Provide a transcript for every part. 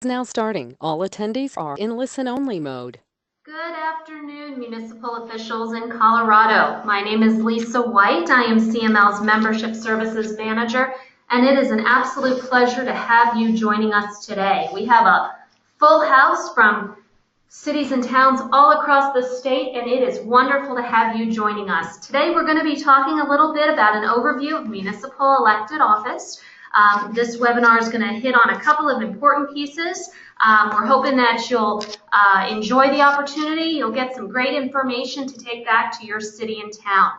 Now starting. All attendees are in listen-only mode. Good afternoon, municipal officials in Colorado. My name is Lisa White. I am CML's Membership Services Manager, and it is an absolute pleasure to have you joining us today. We have a full house from cities and towns all across the state, and it is wonderful to have you joining us. Today we're going to be talking a little bit about an overview of municipal elected office. This webinar is going to hit on a couple of important pieces. We're hoping that you'll enjoy the opportunity. You'll get some great information to take back to your city and town.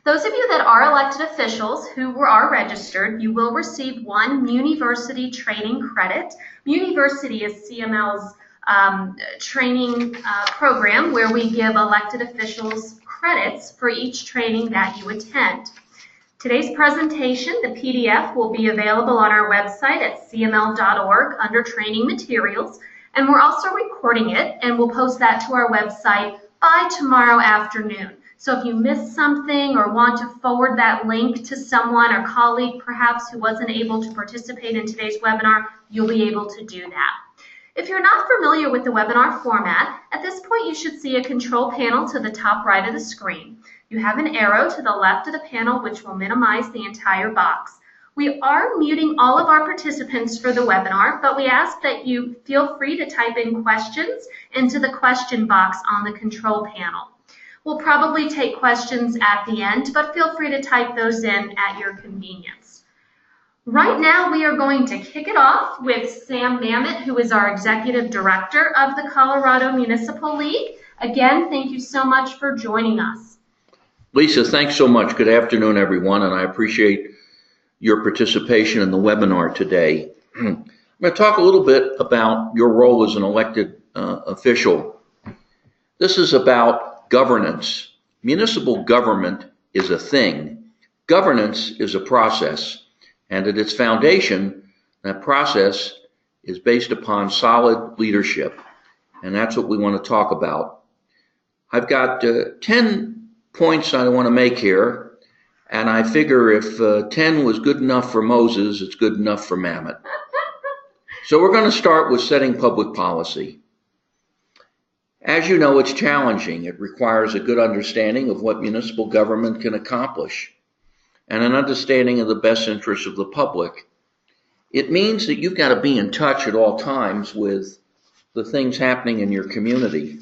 Those of you that are elected officials who are registered, you will receive one Muniversity training credit. Muniversity is CML's training program where we give elected officials credits for each training that you attend. Today's presentation, the PDF, will be available on our website at cml.org under training materials, and we're also recording it, and we'll post that to our website by tomorrow afternoon. So if you missed something or want to forward that link to someone or colleague perhaps who wasn't able to participate in today's webinar, you'll be able to do that. If you're not familiar with the webinar format, at this point you should see a control panel to the top right of the screen. You have an arrow to the left of the panel which will minimize the entire box. We are muting all of our participants for the webinar, but we ask that you feel free to type in questions into the question box on the control panel. We'll probably take questions at the end, but feel free to type those in at your convenience. Right now, we are going to kick it off with Sam Mamet, who is our Executive Director of the Colorado Municipal League. Again, thank you so much for joining us. Lisa, thanks so much. Good afternoon, everyone, and I appreciate your participation in the webinar today. I'm going to talk a little bit about your role as an elected official. This is about governance. Municipal government is a thing. Governance is a process, and at its foundation, that process is based upon solid leadership, and that's what we want to talk about. I've got 10 points I want to make here, and I figure if 10 was good enough for Moses, it's good enough for Mamet. So we're going to start with setting public policy. As you know, it's challenging. It requires a good understanding of what municipal government can accomplish and an understanding of the best interests of the public. It means that you've got to be in touch at all times with the things happening in your community.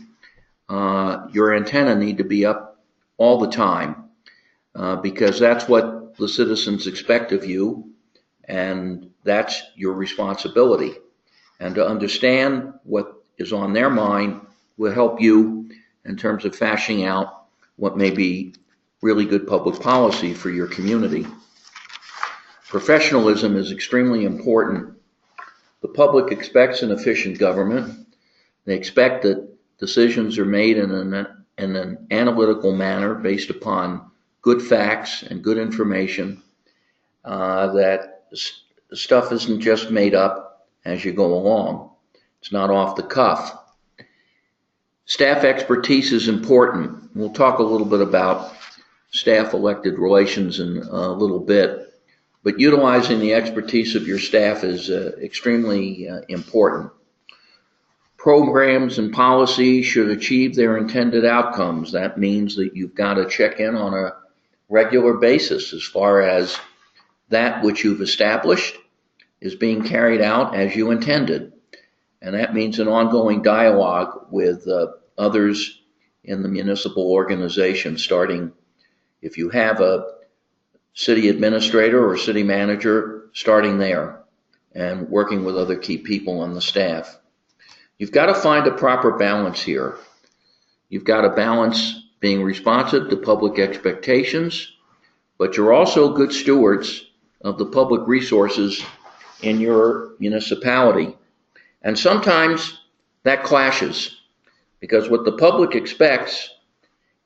Your antenna need to be up all the time because that's what the citizens expect of you, and that's your responsibility. And to understand what is on their mind will help you in terms of fashioning out what may be really good public policy for your community. Professionalism is extremely important. The public expects an efficient government. They expect that decisions are made in an analytical manner based upon good facts and good information, that stuff isn't just made up as you go along. It's not off the cuff. Staff expertise is important. We'll talk a little bit about staff-elected relations in a little bit, but utilizing the expertise of your staff is extremely important. Programs and policies should achieve their intended outcomes. That means that you've got to check in on a regular basis as far as that which you've established is being carried out as you intended. And that means an ongoing dialogue with others in the municipal organization, starting if you have a city administrator or city manager, starting there and working with other key people on the staff. You've got to find a proper balance here. You've got to balance being responsive to public expectations, but you're also good stewards of the public resources in your municipality. And sometimes that clashes, because what the public expects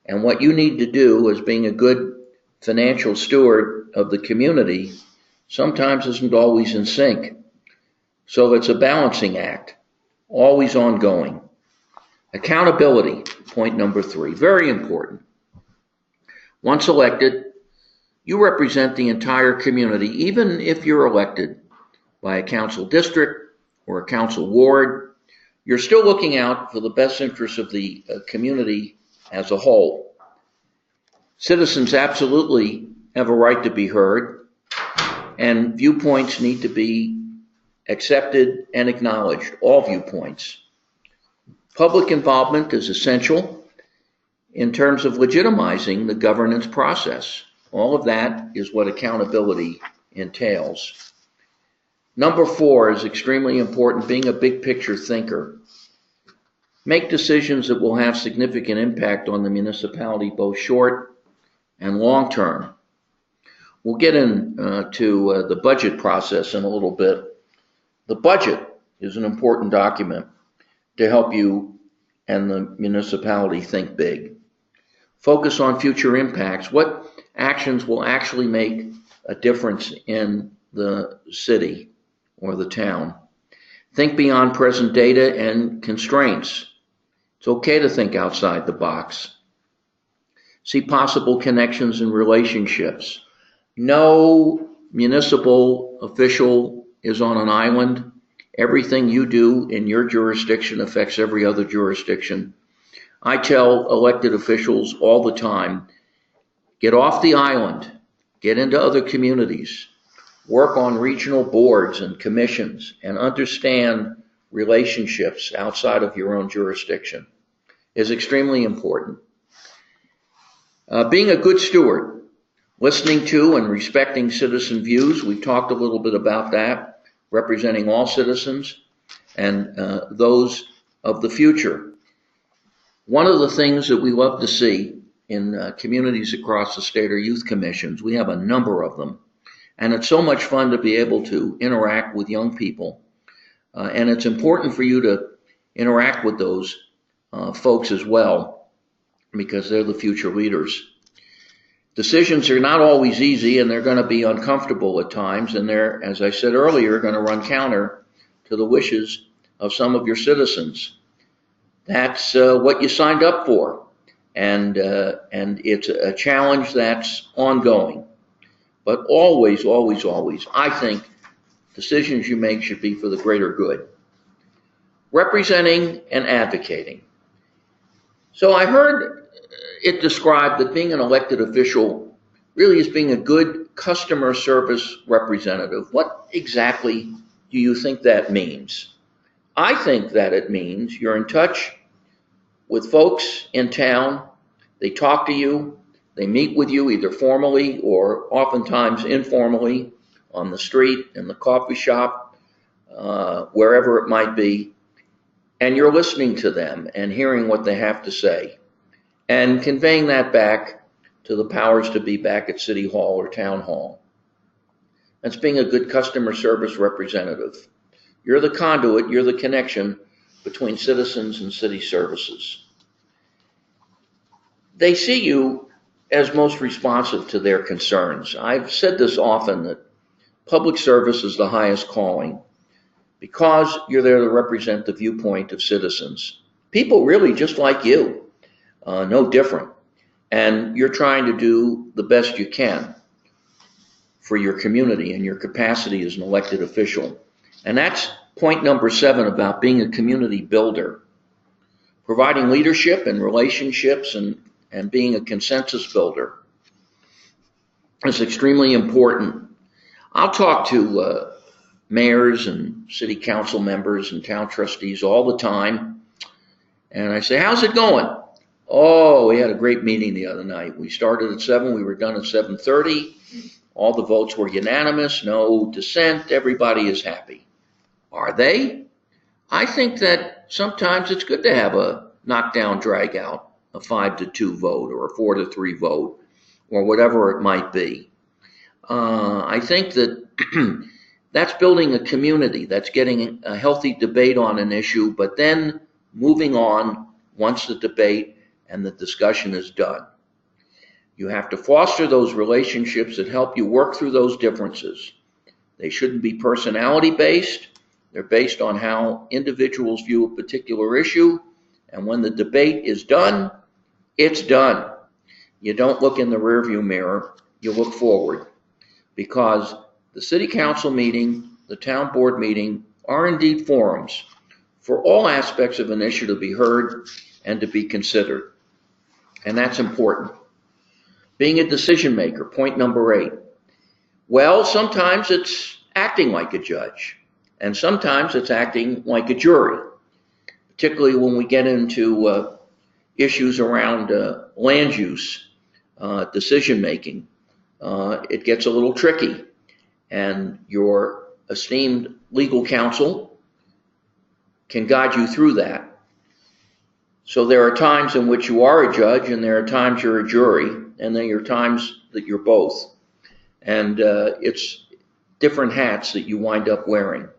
and what you need to do as being a good financial steward of the community sometimes isn't always in sync. So it's a balancing act. Always ongoing. Accountability, point number 3, very important. Once elected, you represent the entire community, even if you're elected by a council district or a council ward, you're still looking out for the best interests of the community as a whole. Citizens absolutely have a right to be heard, and viewpoints need to be accepted and acknowledged, all viewpoints. Public involvement is essential in terms of legitimizing the governance process. All of that is what accountability entails. Number 4 is extremely important, being a big picture thinker. Make decisions that will have significant impact on the municipality, both short and long term. We'll get into the budget process in a little bit. The budget is an important document to help you and the municipality think big. Focus on future impacts. What actions will actually make a difference in the city or the town? Think beyond present data and constraints. It's okay to think outside the box. See possible connections and relationships. No municipal official is on an island. Everything you do in your jurisdiction affects every other jurisdiction. I tell elected officials all the time, get off the island, get into other communities, work on regional boards and commissions, and understand relationships outside of your own jurisdiction is extremely important. Being a good steward, listening to and respecting citizen views. We've talked a little bit about that, representing all citizens and those of the future. One of the things that we love to see in communities across the state are youth commissions. We have a number of them. And it's so much fun to be able to interact with young people. And it's important for you to interact with those folks as well, because they're the future leaders. Decisions are not always easy, and they're going to be uncomfortable at times, and they're, as I said earlier, going to run counter to the wishes of some of your citizens. That's what you signed up for, and it's a challenge that's ongoing. But always, always, always, I think decisions you make should be for the greater good. Representing and advocating. So I heard it described that being an elected official really is being a good customer service representative. What exactly do you think that means? I think that it means you're in touch with folks in town. They talk to you. They meet with you either formally or oftentimes informally on the street, in the coffee shop, wherever it might be. And you're listening to them and hearing what they have to say and conveying that back to the powers to be back at City Hall or Town Hall. That's being a good customer service representative. You're the conduit, you're the connection between citizens and city services. They see you as most responsive to their concerns. I've said this often, that public service is the highest calling because you're there to represent the viewpoint of citizens. People really just like you. No different. And you're trying to do the best you can for your community and your capacity as an elected official. And that's point number 7 about being a community builder. Providing leadership and relationships and being a consensus builder is extremely important. I'll talk to mayors and city council members and town trustees all the time. And I say, how's it going? Oh, we had a great meeting the other night. We started at 7, we were done at 7:30. All the votes were unanimous, no dissent, everybody is happy. Are they? I think that sometimes it's good to have a knockdown, drag out, a 5-2 vote or a 4-3 vote or whatever it might be. I think that that's building a community, that's getting a healthy debate on an issue, but then moving on once the debate and the discussion is done. You have to foster those relationships that help you work through those differences. They shouldn't be personality based. They're based on how individuals view a particular issue. And when the debate is done, it's done. You don't look in the rearview mirror, you look forward. Because the city council meeting, the town board meeting, are indeed forums for all aspects of an issue to be heard and to be considered. And that's important. Being a decision maker, point number 8. Well, sometimes it's acting like a judge, and sometimes it's acting like a jury, particularly when we get into issues around land use, decision making. It gets a little tricky, and your esteemed legal counsel can guide you through that. So there are times in which you are a judge, and there are times you're a jury, and then there are times that you're both. And it's different hats that you wind up wearing.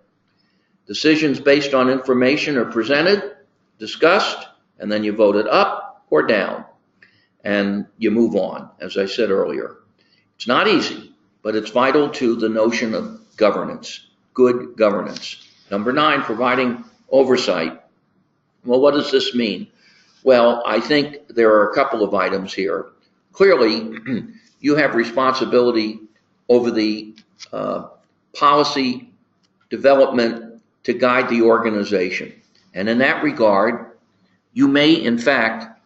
Decisions based on information are presented, discussed, and then you vote it up or down, and you move on, as I said earlier. It's not easy, but it's vital to the notion of governance, good governance. Number 9, providing oversight. Well, what does this mean? Well, I think there are a couple of items here. Clearly, you have responsibility over the policy development to guide the organization. And in that regard, you may, in fact,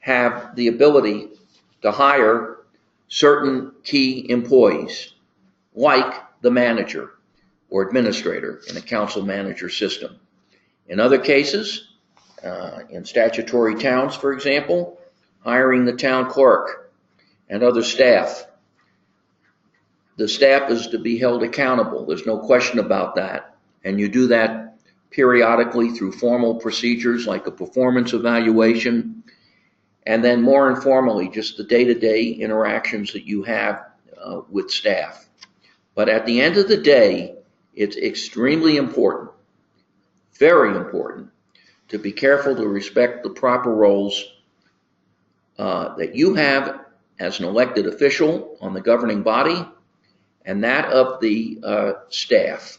have the ability to hire certain key employees, like the manager or administrator in a council manager system. In other cases, in statutory towns, for example, hiring the town clerk and other staff. The staff is to be held accountable. There's no question about that. And you do that periodically through formal procedures like a performance evaluation, and then more informally, just the day-to-day interactions that you have with staff. But at the end of the day, it's extremely important, very important, to be careful to respect the proper roles that you have as an elected official on the governing body and that of the staff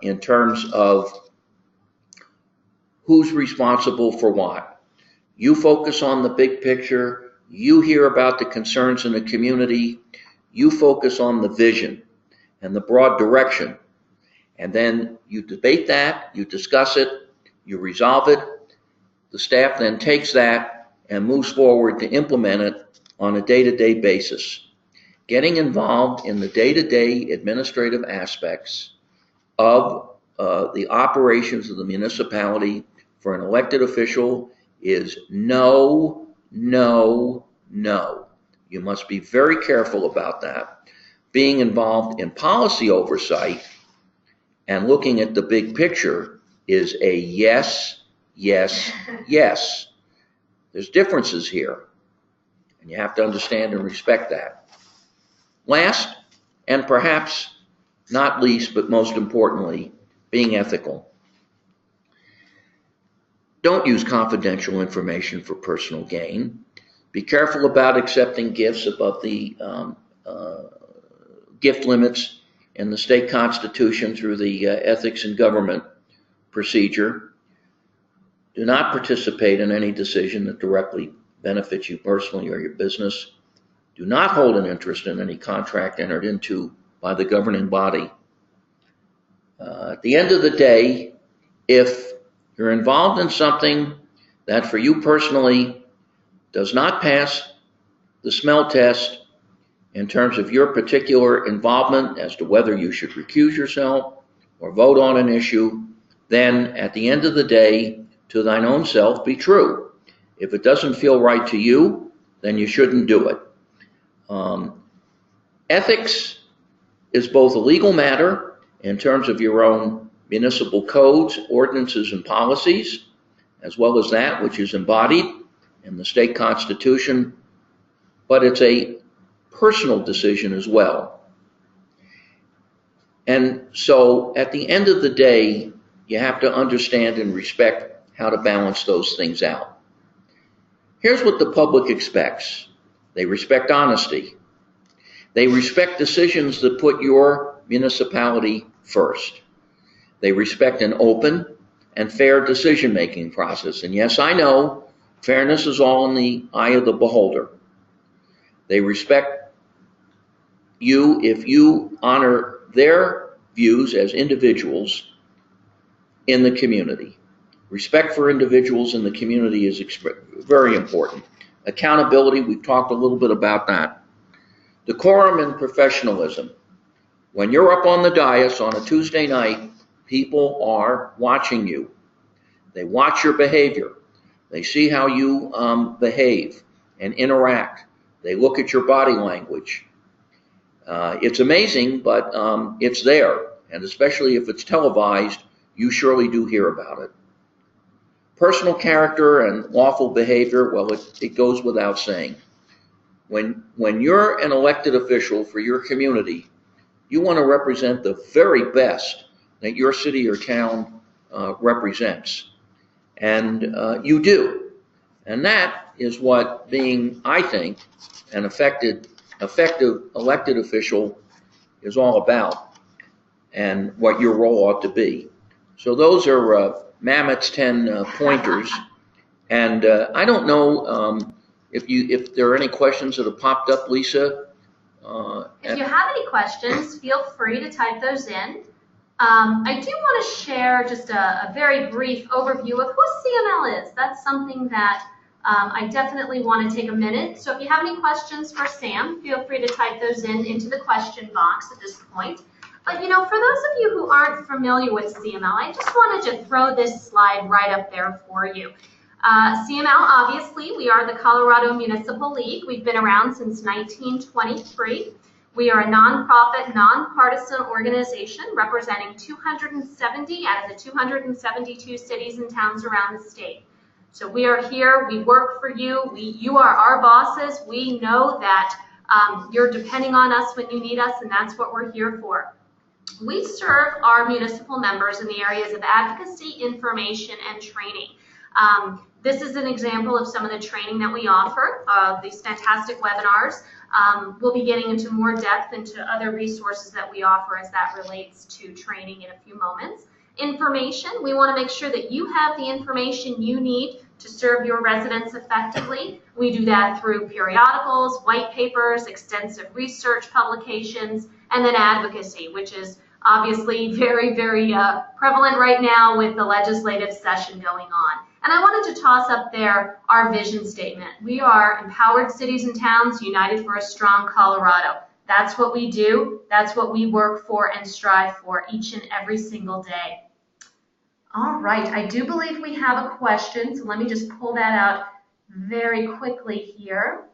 in terms of who's responsible for what. You focus on the big picture, you hear about the concerns in the community, you focus on the vision and the broad direction, and then you debate that, you discuss it, you resolve it. The staff then takes that and moves forward to implement it on a day-to-day basis. Getting involved in the day-to-day administrative aspects of the operations of the municipality for an elected official is no, no, no. You must be very careful about that. Being involved in policy oversight and looking at the big picture is a yes, yes, yes. There's differences here, and you have to understand and respect that. Last, and perhaps not least, but most importantly, being ethical. Don't use confidential information for personal gain. Be careful about accepting gifts above the gift limits in the state constitution through the ethics and government procedure. Do not participate in any decision that directly benefits you personally or your business. Do not hold an interest in any contract entered into by the governing body. At the end of the day, if you're involved in something that for you personally does not pass the smell test in terms of your particular involvement as to whether you should recuse yourself or vote on an issue, then at the end of the day, to thine own self be true. If it doesn't feel right to you, then you shouldn't do it. Ethics is both a legal matter in terms of your own municipal codes, ordinances, and policies, as well as that which is embodied in the state constitution, but it's a personal decision as well. And so at the end of the day, you have to understand and respect how to balance those things out. Here's what the public expects. They respect honesty. They respect decisions that put your municipality first. They respect an open and fair decision-making process. And yes, I know, fairness is all in the eye of the beholder. They respect you if you honor their views as individuals in the community. Respect for individuals in the community is very important. Accountability, we've talked a little bit about that. Decorum and professionalism. When you're up on the dais on a Tuesday night, people are watching you. They watch your behavior. They see how you behave and interact. They look at your body language. It's amazing, but it's there. And especially if it's televised, you surely do hear about it. Personal character and lawful behavior, well, it goes without saying. When you're an elected official for your community, you want to represent the very best that your city or town represents. And you do. And that is what being, I think, an effective elected official is all about, and what your role ought to be. So those are Mammoth's 10 pointers. And I don't know if there are any questions that have popped up, Lisa. If you have any questions, feel free to type those in. I do want to share just a very brief overview of who CML is. That's something that I definitely want to take a minute. So if you have any questions for Sam, feel free to type those into the question box at this point. But, you know, for those of you who aren't familiar with CML, I just wanted to throw this slide right up there for you. CML, obviously, we are the Colorado Municipal League. We've been around since 1923. We are a nonprofit, nonpartisan organization representing 270 out of the 272 cities and towns around the state. So we are here, we work for you, you are our bosses. We know that you're depending on us when you need us, and that's what we're here for. We serve our municipal members in the areas of advocacy, information, and training. This is an example of some of the training that we offer, these fantastic webinars. We'll be getting into more depth into other resources that we offer as that relates to training in a few moments. Information, we want to make sure that you have the information you need to serve your residents effectively. We do that through periodicals, white papers, extensive research publications, and then advocacy, which is obviously very, very prevalent right now with the legislative session going on. And I wanted to toss up there our vision statement. We are empowered cities and towns united for a strong Colorado. That's what we do. That's what we work for and strive for each and every single day. All right, I do believe we have a question, so let me just pull that out very quickly here.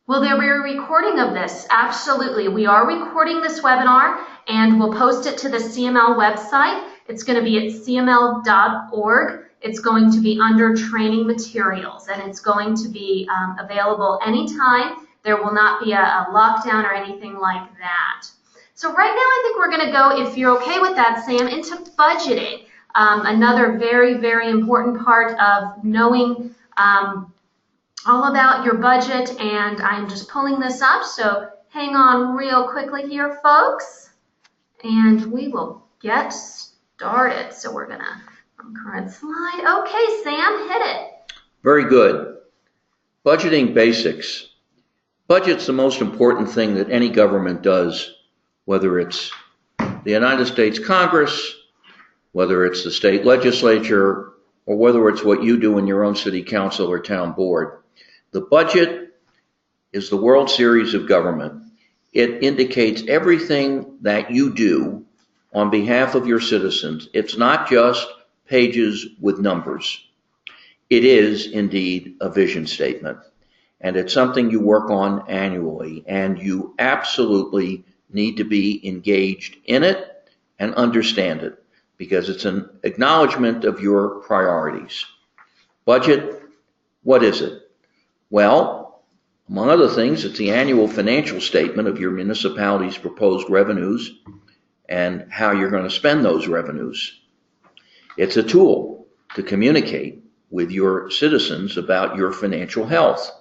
Will there be a recording of this? Absolutely. We are recording this webinar, and we'll post it to the CML website. It's going to be at cml.org. It's going to be under training materials, and it's going to be available anytime. There will not be a lockdown or anything like that. So right now I think we're going to go, if you're okay with that, Sam, into budgeting. Another very, very important part of knowing all about your budget, and I'm just pulling this up, so hang on real quickly here, folks, and we will get started. So we're going to, current slide. Okay, Sam, hit it. Very good. Budgeting basics. Budget's the most important thing that any government does, whether it's the United States Congress, whether it's the state legislature, or whether it's what you do in your own city council or town board. The budget is the World Series of government. It indicates everything that you do on behalf of your citizens. It's not just pages with numbers. It is indeed a vision statement. And it's something you work on annually, and you absolutely need to be engaged in it and understand it, because it's an acknowledgement of your priorities. Budget, what is it? Well, among other things, it's the annual financial statement of your municipality's proposed revenues and how you're going to spend those revenues. It's a tool to communicate with your citizens about your financial health.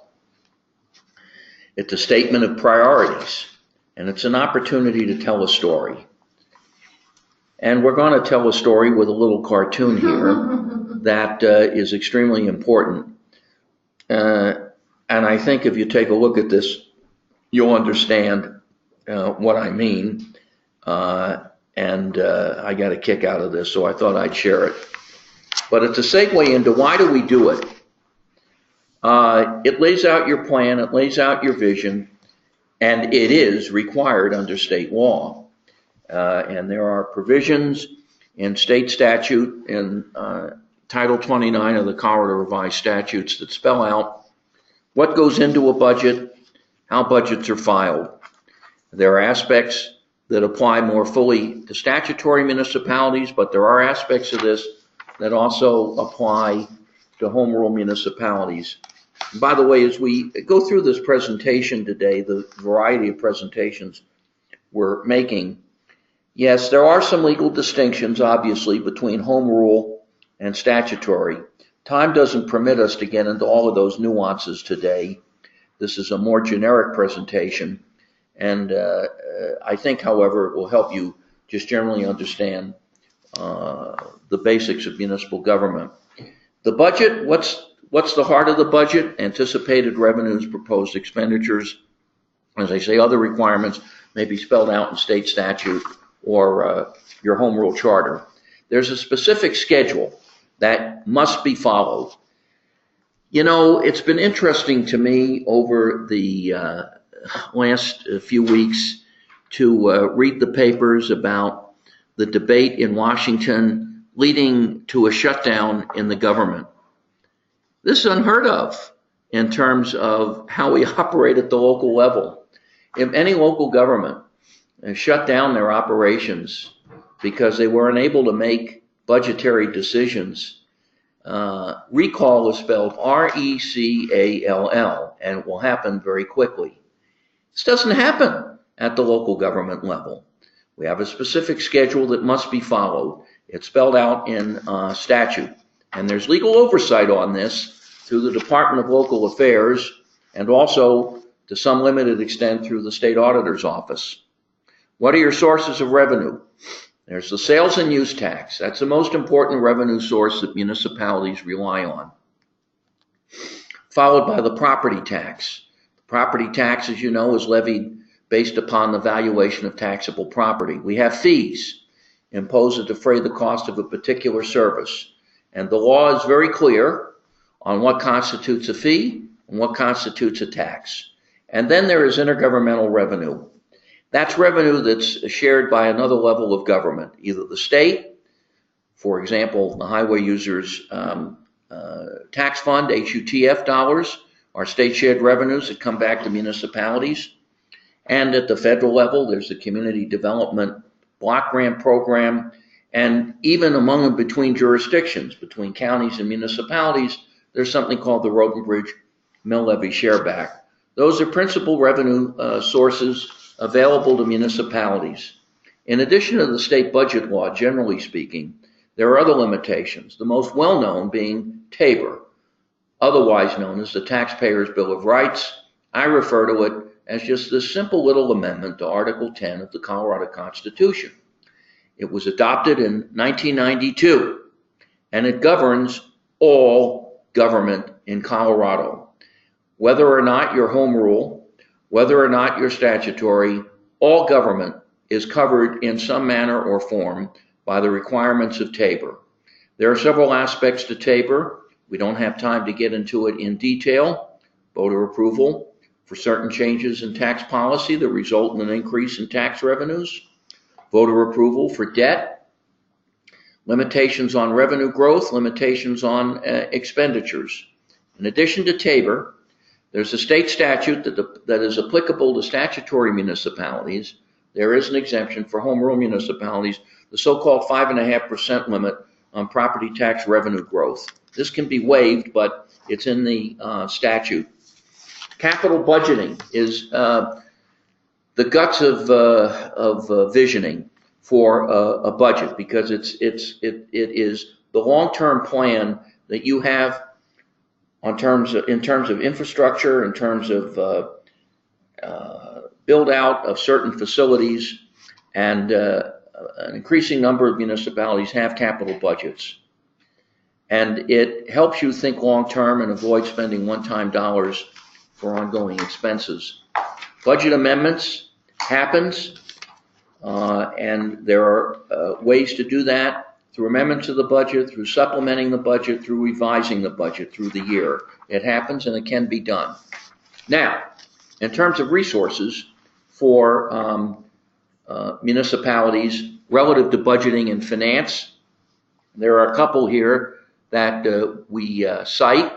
It's a statement of priorities, and it's an opportunity to tell a story. And we're going to tell a story with a little cartoon here that is extremely important. And I think if you take a look at this, you'll understand what I mean. and I got a kick out of this, so I thought I'd share it. But it's a segue into why do we do it? It lays out your plan, it lays out your vision, and it is required under state law. And there are provisions in state statute in Title 29 of the Colorado Revised Statutes that spell out what goes into a budget, how budgets are filed. There are aspects that apply more fully to statutory municipalities, but there are aspects of this that also apply to home rule municipalities. And by the way, as we go through this presentation today, the variety of presentations we're making, yes, there are some legal distinctions, obviously, between home rule and statutory. Time doesn't permit us to get into all of those nuances today. This is a more generic presentation, and I think, however, it will help you just generally understand the basics of municipal government. The budget, what's the heart of the budget? Anticipated revenues, proposed expenditures. As I say, other requirements may be spelled out in state statute or your home rule charter. There's a specific schedule that must be followed. You know, it's been interesting to me over the last few weeks to read the papers about the debate in Washington leading to a shutdown in the government. This is unheard of in terms of how we operate at the local level. If any local government shut down their operations because they were unable to make budgetary decisions, recall is spelled R-E-C-A-L-L, and it will happen very quickly. This doesn't happen at the local government level. We have a specific schedule that must be followed. It's spelled out in statute, and there's legal oversight on this through the Department of Local Affairs and also to some limited extent through the State Auditor's Office. What are your sources of revenue? There's the sales and use tax. That's the most important revenue source that municipalities rely on. Followed by the property tax. The property tax, as you know, is levied based upon the valuation of taxable property. We have fees imposed to defray the cost of a particular service. And the law is very clear on what constitutes a fee and what constitutes a tax. And then there is intergovernmental revenue. That's revenue that's shared by another level of government, either the state, for example, the Highway Users Tax Fund, HUTF dollars, are state shared revenues that come back to municipalities. And at the federal level, there's the Community Development Block Grant Program, and even among and between jurisdictions, between counties and municipalities, there's something called the Road and Bridge Mill Levy Shareback. Those are principal revenue sources available to municipalities. In addition to the state budget law, generally speaking, there are other limitations, the most well-known being TABOR, otherwise known as the Taxpayers' Bill of Rights. I refer to it as just this simple little amendment to Article 10 of the Colorado Constitution. It was adopted in 1992, and it governs all government in Colorado. Whether or not you're home rule, whether or not you're statutory, all government is covered in some manner or form by the requirements of TABOR. There are several aspects to TABOR. We don't have time to get into it in detail. Voter approval for certain changes in tax policy that result in an increase in tax revenues. Voter approval for debt. Limitations on revenue growth, limitations on expenditures. In addition to TABOR, there's a state statute that is applicable to statutory municipalities. There is an exemption for home rule municipalities, the so-called 5.5% limit on property tax revenue growth. This can be waived, but it's in the statute. Capital budgeting is the guts of visioning for a budget, because it is the long-term plan that you have in terms of infrastructure, in terms of build out of certain facilities, and an increasing number of municipalities have capital budgets. And it helps you think long-term and avoid spending one-time dollars for ongoing expenses. Budget amendments happens And there are ways to do that through amendments to the budget, through supplementing the budget, through revising the budget through the year. It happens and it can be done. Now, in terms of resources for municipalities relative to budgeting and finance, there are a couple here that we cite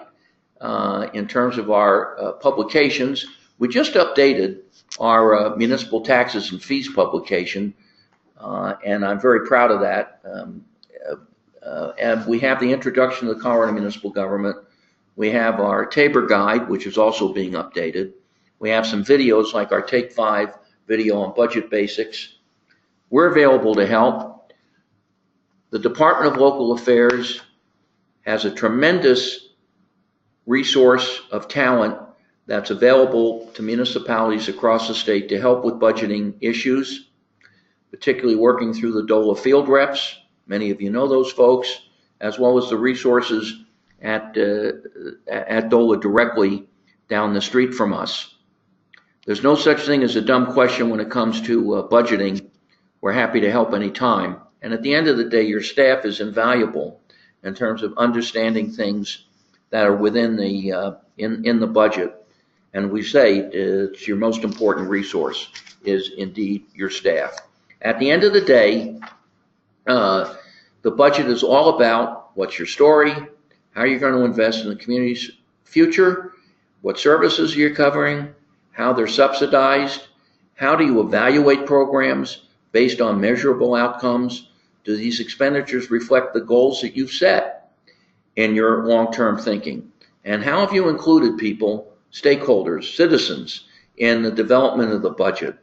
in terms of our publications. We just updated our municipal taxes and fees publication, and I'm very proud of that. And we have the introduction to the Colorado municipal government. We have our Tabor guide, which is also being updated. We have some videos like our Take 5 video on budget basics. We're available to help. The Department of Local Affairs has a tremendous resource of talent that's available to municipalities across the state to help with budgeting issues, particularly working through the DOLA field reps. Many of you know those folks, as well as the resources at DOLA directly down the street from us. There's no such thing as a dumb question when it comes to budgeting. We're happy to help anytime. And at the end of the day, your staff is invaluable in terms of understanding things that are within the in the budget. And we say it's your most important resource is indeed your staff. At the end of the day, the budget is all about what's your story, how you're going to invest in the community's future, what services you're covering, how they're subsidized, how do you evaluate programs based on measurable outcomes. Do these expenditures reflect the goals that you've set in your long-term thinking? And how have you included people, stakeholders, citizens in the development of the budget?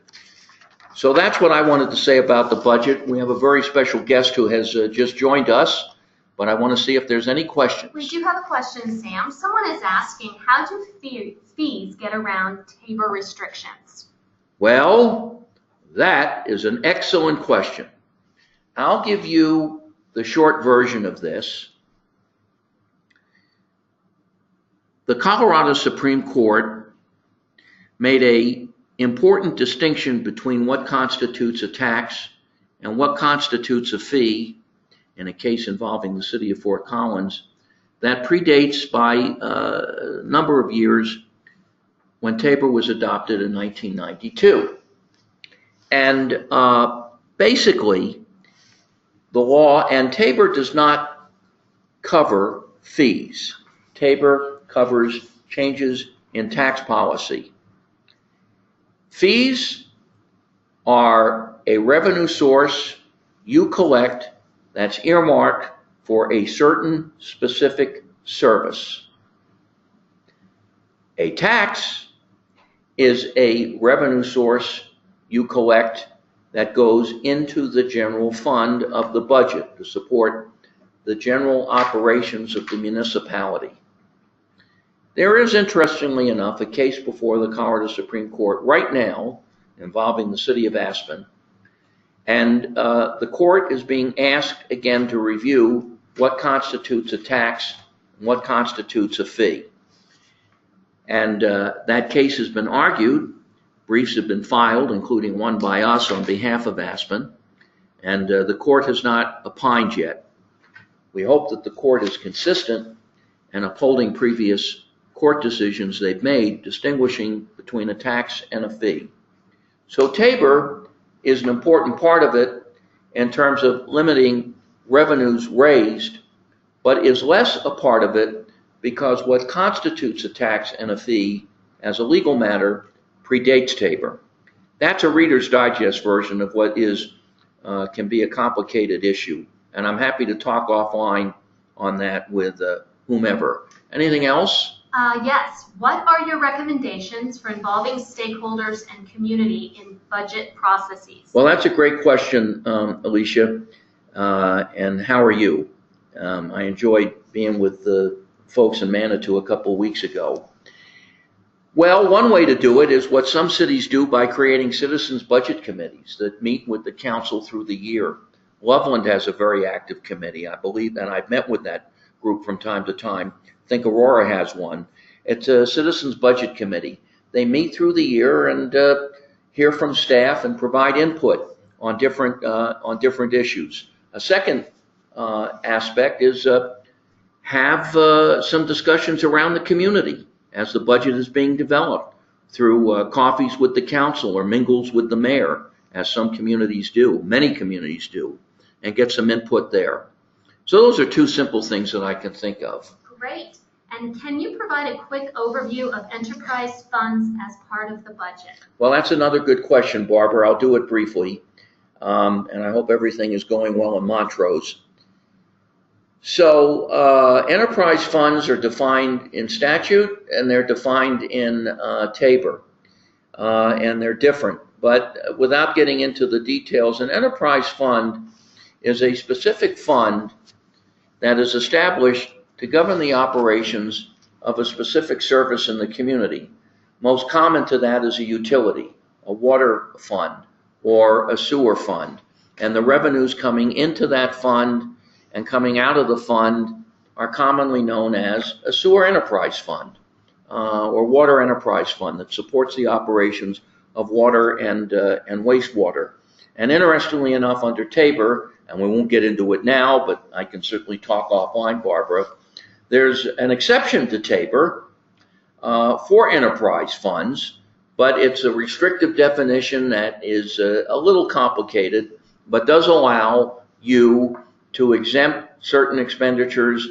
So that's what I wanted to say about the budget. We have a very special guest who has just joined us, but I want to see if there's any questions. We do have a question, Sam. Someone is asking, how do fees get around Tabor restrictions? Well, that is an excellent question. I'll give you the short version of this. The Colorado Supreme Court made an important distinction between what constitutes a tax and what constitutes a fee in a case involving the city of Fort Collins that predates by a number of years when Tabor was adopted in 1992. And basically, the law, and Tabor does not cover fees. Tabor covers changes in tax policy. Fees are a revenue source you collect that's earmarked for a certain specific service. A tax is a revenue source you collect that goes into the general fund of the budget to support the general operations of the municipality. There is, interestingly enough, a case before the Colorado Supreme Court right now involving the city of Aspen, and the court is being asked again to review what constitutes a tax and what constitutes a fee. And that case has been argued. Briefs have been filed, including one by us on behalf of Aspen, and the court has not opined yet. We hope that the court is consistent in upholding previous court decisions they've made, distinguishing between a tax and a fee. So Tabor is an important part of it in terms of limiting revenues raised, but is less a part of it because what constitutes a tax and a fee as a legal matter predates Tabor. That's a Reader's Digest version of what is can be a complicated issue, and I'm happy to talk offline on that with whomever. Anything else? Yes. What are your recommendations for involving stakeholders and community in budget processes? Well, that's a great question, Alicia. And how are you? I enjoyed being with the folks in Manitou a couple of weeks ago. Well, one way to do it is what some cities do by creating citizens budget committees that meet with the council through the year. Loveland has a very active committee, I believe, and I've met with that group from time to time. I think Aurora has one. It's a citizens budget committee. They meet through the year and hear from staff and provide input on different issues. A second aspect is have some discussions around the community as the budget is being developed through coffees with the council or mingles with the mayor, as some communities do, many communities do, and get some input there. So those are two simple things that I can think of. Great. And can you provide a quick overview of enterprise funds as part of the budget? Well, that's another good question, Barbara. I'll do it briefly. And I hope everything is going well in Montrose. So enterprise funds are defined in statute and they're defined in TABOR. And they're different. But without getting into the details, an enterprise fund is a specific fund that is established to govern the operations of a specific service in the community. Most common to that is a utility, a water fund, or a sewer fund. And the revenues coming into that fund and coming out of the fund are commonly known as a sewer enterprise fund or water enterprise fund that supports the operations of water and wastewater. And interestingly enough, under TABOR, and we won't get into it now, but I can certainly talk offline, Barbara, there's an exception to TABOR for enterprise funds, but it's a restrictive definition that is a little complicated, but does allow you to exempt certain expenditures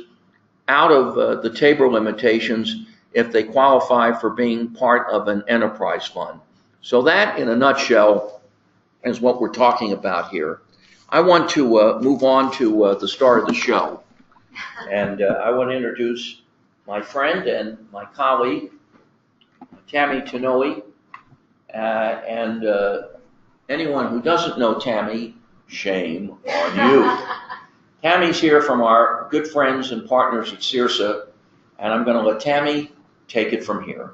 out of the TABOR limitations if they qualify for being part of an enterprise fund. So that, in a nutshell, is what we're talking about here. I want to move on to the star of the show. And I want to introduce my friend and my colleague, Tammy Tanoe. And anyone who doesn't know Tammy, shame on you. Tammy's here from our good friends and partners at CIRSA, and I'm going to let Tammy take it from here.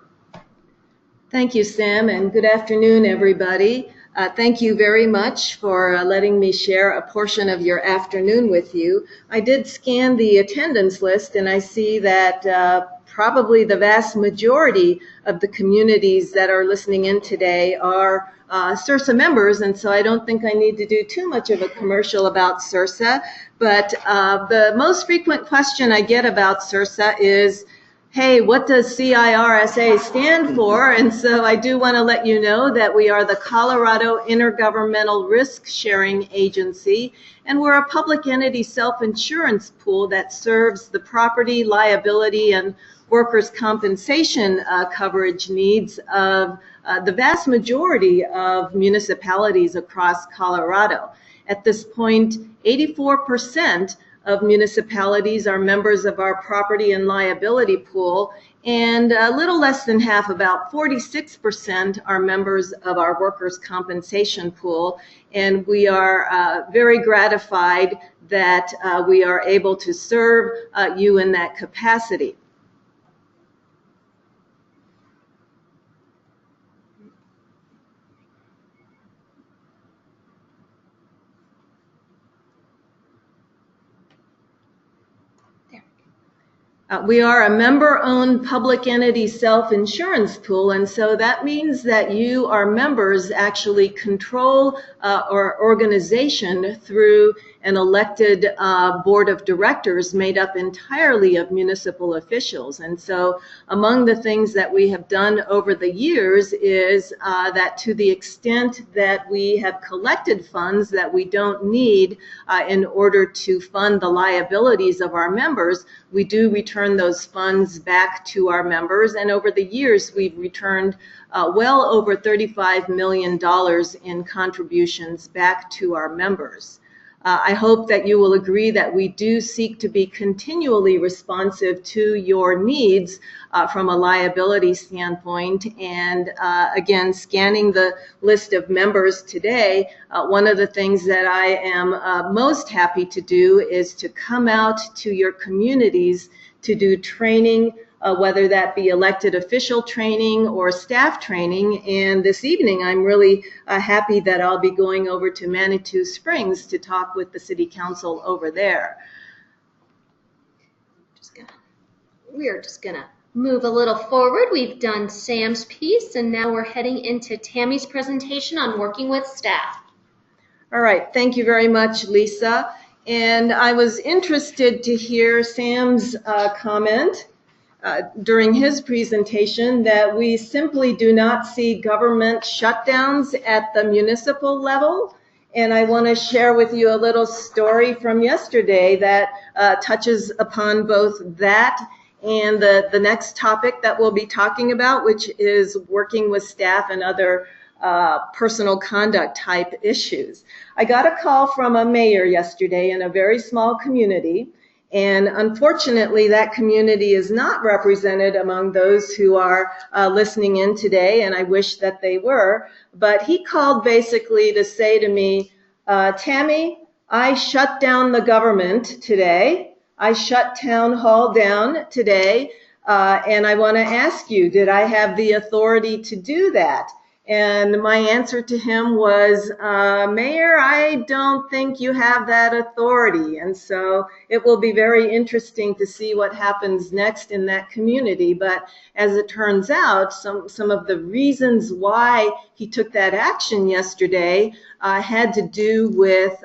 Thank you, Sam, and good afternoon, everybody. Thank you very much for letting me share a portion of your afternoon with you. I did scan the attendance list, and I see that probably the vast majority of the communities that are listening in today are CIRSA members, and so I don't think I need to do too much of a commercial about CIRSA. But the most frequent question I get about CIRSA is, hey, what does CIRSA stand for? And so I do want to let you know that we are the Colorado Intergovernmental Risk Sharing Agency, and we're a public entity self-insurance pool that serves the property, liability, and workers' compensation coverage needs of the vast majority of municipalities across Colorado. At this point, 84% of municipalities are members of our property and liability pool, and a little less than half, about 46%, are members of our workers' compensation pool. And we are very gratified that we are able to serve you in that capacity. We are a member-owned public entity self-insurance pool, and so that means that you, our members, actually control our organization through an elected board of directors made up entirely of municipal officials. And so among the things that we have done over the years is that to the extent that we have collected funds that we don't need in order to fund the liabilities of our members, we do return those funds back to our members. And over the years, we've returned well over $35 million in contributions back to our members. I hope that you will agree that we do seek to be continually responsive to your needs from a liability standpoint. And again, scanning the list of members today, one of the things that I am most happy to do is to come out to your communities to do training, whether that be elected official training or staff training. And this evening, I'm really happy that I'll be going over to Manitou Springs to talk with the city council over there. We are just gonna move a little forward. We've done Sam's piece, and now we're heading into Tammy's presentation on working with staff. All right, thank you very much, Lisa. And I was interested to hear Sam's comment during his presentation that we simply do not see government shutdowns at the municipal level. And I want to share with you a little story from yesterday that touches upon both that and the next topic that we'll be talking about, which is working with staff and other personal conduct type issues. I got a call from a mayor yesterday in a very small community, and unfortunately that community is not represented among those who are listening in today, and I wish that they were, but he called basically to say to me, Tammy, I shut down the government today. I shut town hall down today, and I want to ask you, did I have the authority to do that? And my answer to him was, Mayor, I don't think you have that authority. And so it will be very interesting to see what happens next in that community. But as it turns out, some of the reasons why he took that action yesterday had to do with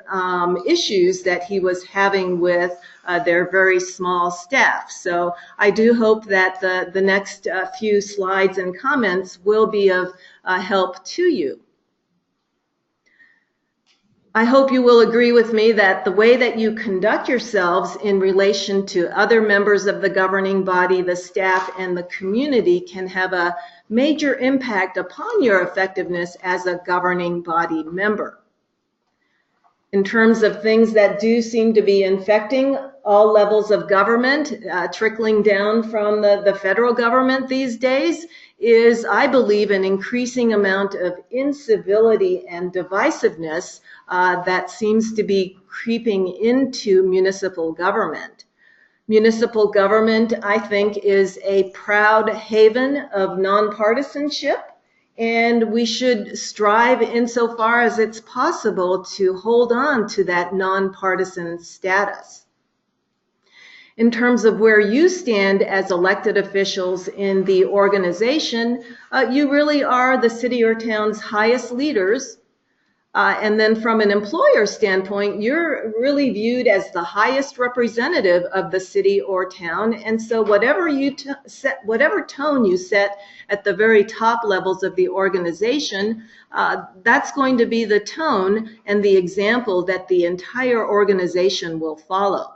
issues that he was having with their very small staff. So I do hope that the next few slides and comments will be of help to you. I hope you will agree with me that the way that you conduct yourselves in relation to other members of the governing body, the staff, and the community can have a major impact upon your effectiveness as a governing body member. In terms of things that do seem to be infecting all levels of government, trickling down from the federal government these days, is, I believe, an increasing amount of incivility and divisiveness that seems to be creeping into municipal government. Municipal government, I think, is a proud haven of nonpartisanship, and we should strive insofar as it's possible to hold on to that nonpartisan status. In terms of where you stand as elected officials in the organization, you really are the city or town's highest leaders. And then from an employer standpoint, you're really viewed as the highest representative of the city or town. And so whatever tone you set at the very top levels of the organization, that's going to be the tone and the example that the entire organization will follow.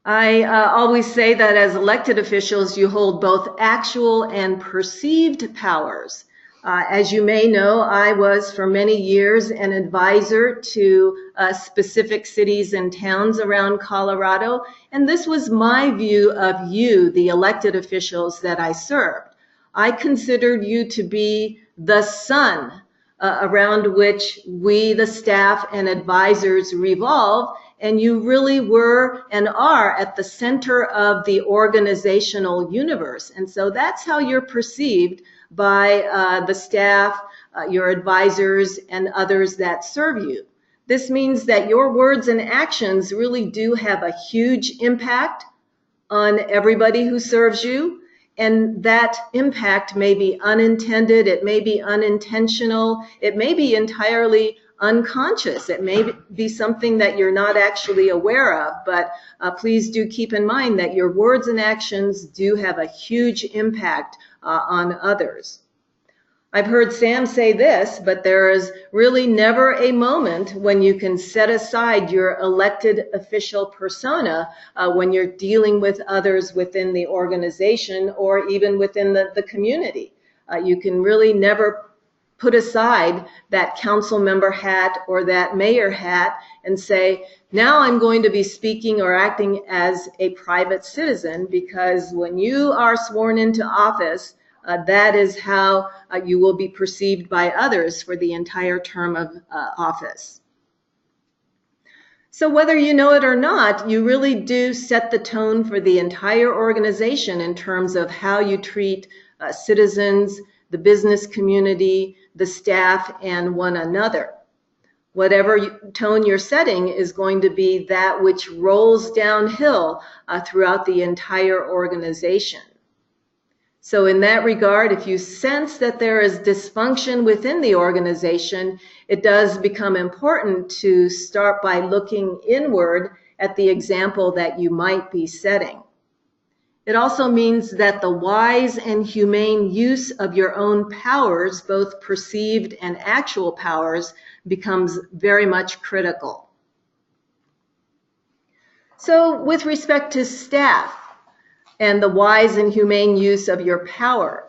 I always say that as elected officials, you hold both actual and perceived powers. As you may know, I was for many years an advisor to specific cities and towns around Colorado, and this was my view of you, the elected officials that I served. I considered you to be the sun around which we, the staff and advisors, revolve, and you really were and are at the center of the organizational universe. And so that's how you're perceived by the staff, your advisors, and others that serve you. This means that your words and actions really do have a huge impact on everybody who serves you, and that impact may be unintended, it may be unintentional, it may be entirely unconscious. It may be something that you're not actually aware of, but please do keep in mind that your words and actions do have a huge impact on others. I've heard Sam say this, but there is really never a moment when you can set aside your elected official persona when you're dealing with others within the organization or even within the community. You can really never put aside that council member hat or that mayor hat and say, now I'm going to be speaking or acting as a private citizen, because when you are sworn into office, that is how you will be perceived by others for the entire term of office. So whether you know it or not, you really do set the tone for the entire organization in terms of how you treat citizens, the business community, the staff, and one another. Whatever tone you're setting is going to be that which rolls downhill throughout the entire organization. So in that regard, if you sense that there is dysfunction within the organization, it does become important to start by looking inward at the example that you might be setting. It also means that the wise and humane use of your own powers, both perceived and actual powers, becomes very much critical. So with respect to staff and the wise and humane use of your power,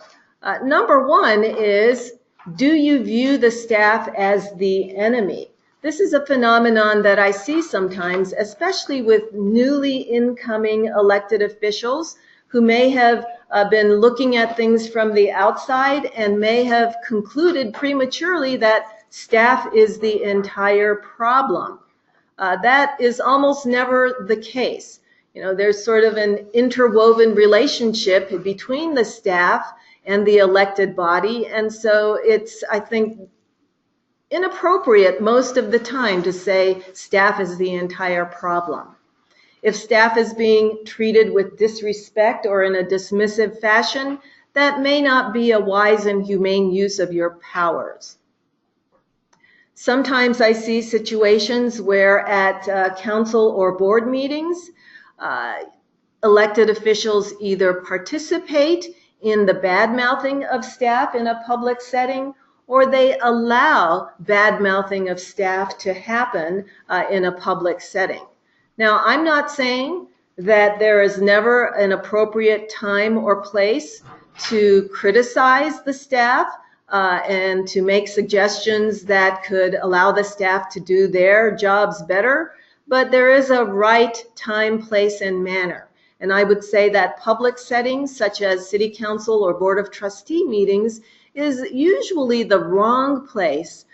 number one is, do you view the staff as the enemy? This is a phenomenon that I see sometimes, especially with newly incoming elected officials who may have been looking at things from the outside and may have concluded prematurely that staff is the entire problem. That is almost never the case. You know, there's sort of an interwoven relationship between the staff and the elected body, and so it's, I think, inappropriate most of the time to say staff is the entire problem. If staff is being treated with disrespect or in a dismissive fashion, that may not be a wise and humane use of your powers. Sometimes I see situations where at council or board meetings, elected officials either participate in the bad-mouthing of staff in a public setting, or they allow bad-mouthing of staff to happen in a public setting. Now, I'm not saying that there is never an appropriate time or place to criticize the staff and to make suggestions that could allow the staff to do their jobs better, but there is a right time, place, and manner. And I would say that public settings such as city council or board of trustee meetings is usually the wrong place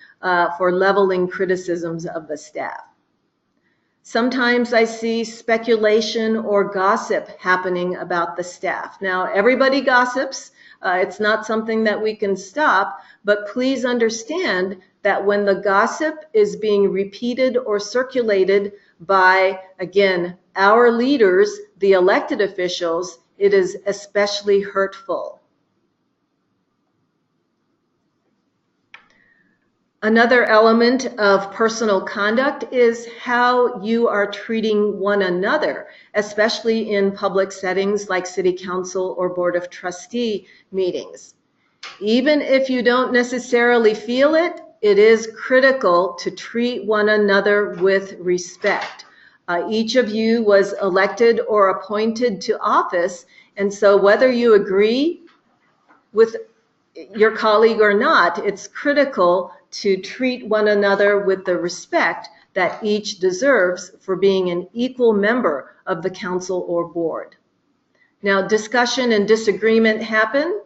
for leveling criticisms of the staff. Sometimes I see speculation or gossip happening about the staff. Now, everybody gossips. It's not something that we can stop, but please understand that when the gossip is being repeated or circulated by, again, our leaders, the elected officials, it is especially hurtful. Another element of personal conduct is how you are treating one another, especially in public settings like city council or board of trustee meetings. Even if you don't necessarily feel it, it is critical to treat one another with respect. Each of you was elected or appointed to office, and so whether you agree with your colleague or not, it's critical to treat one another with the respect that each deserves for being an equal member of the council or board. Now, discussion and disagreement happen.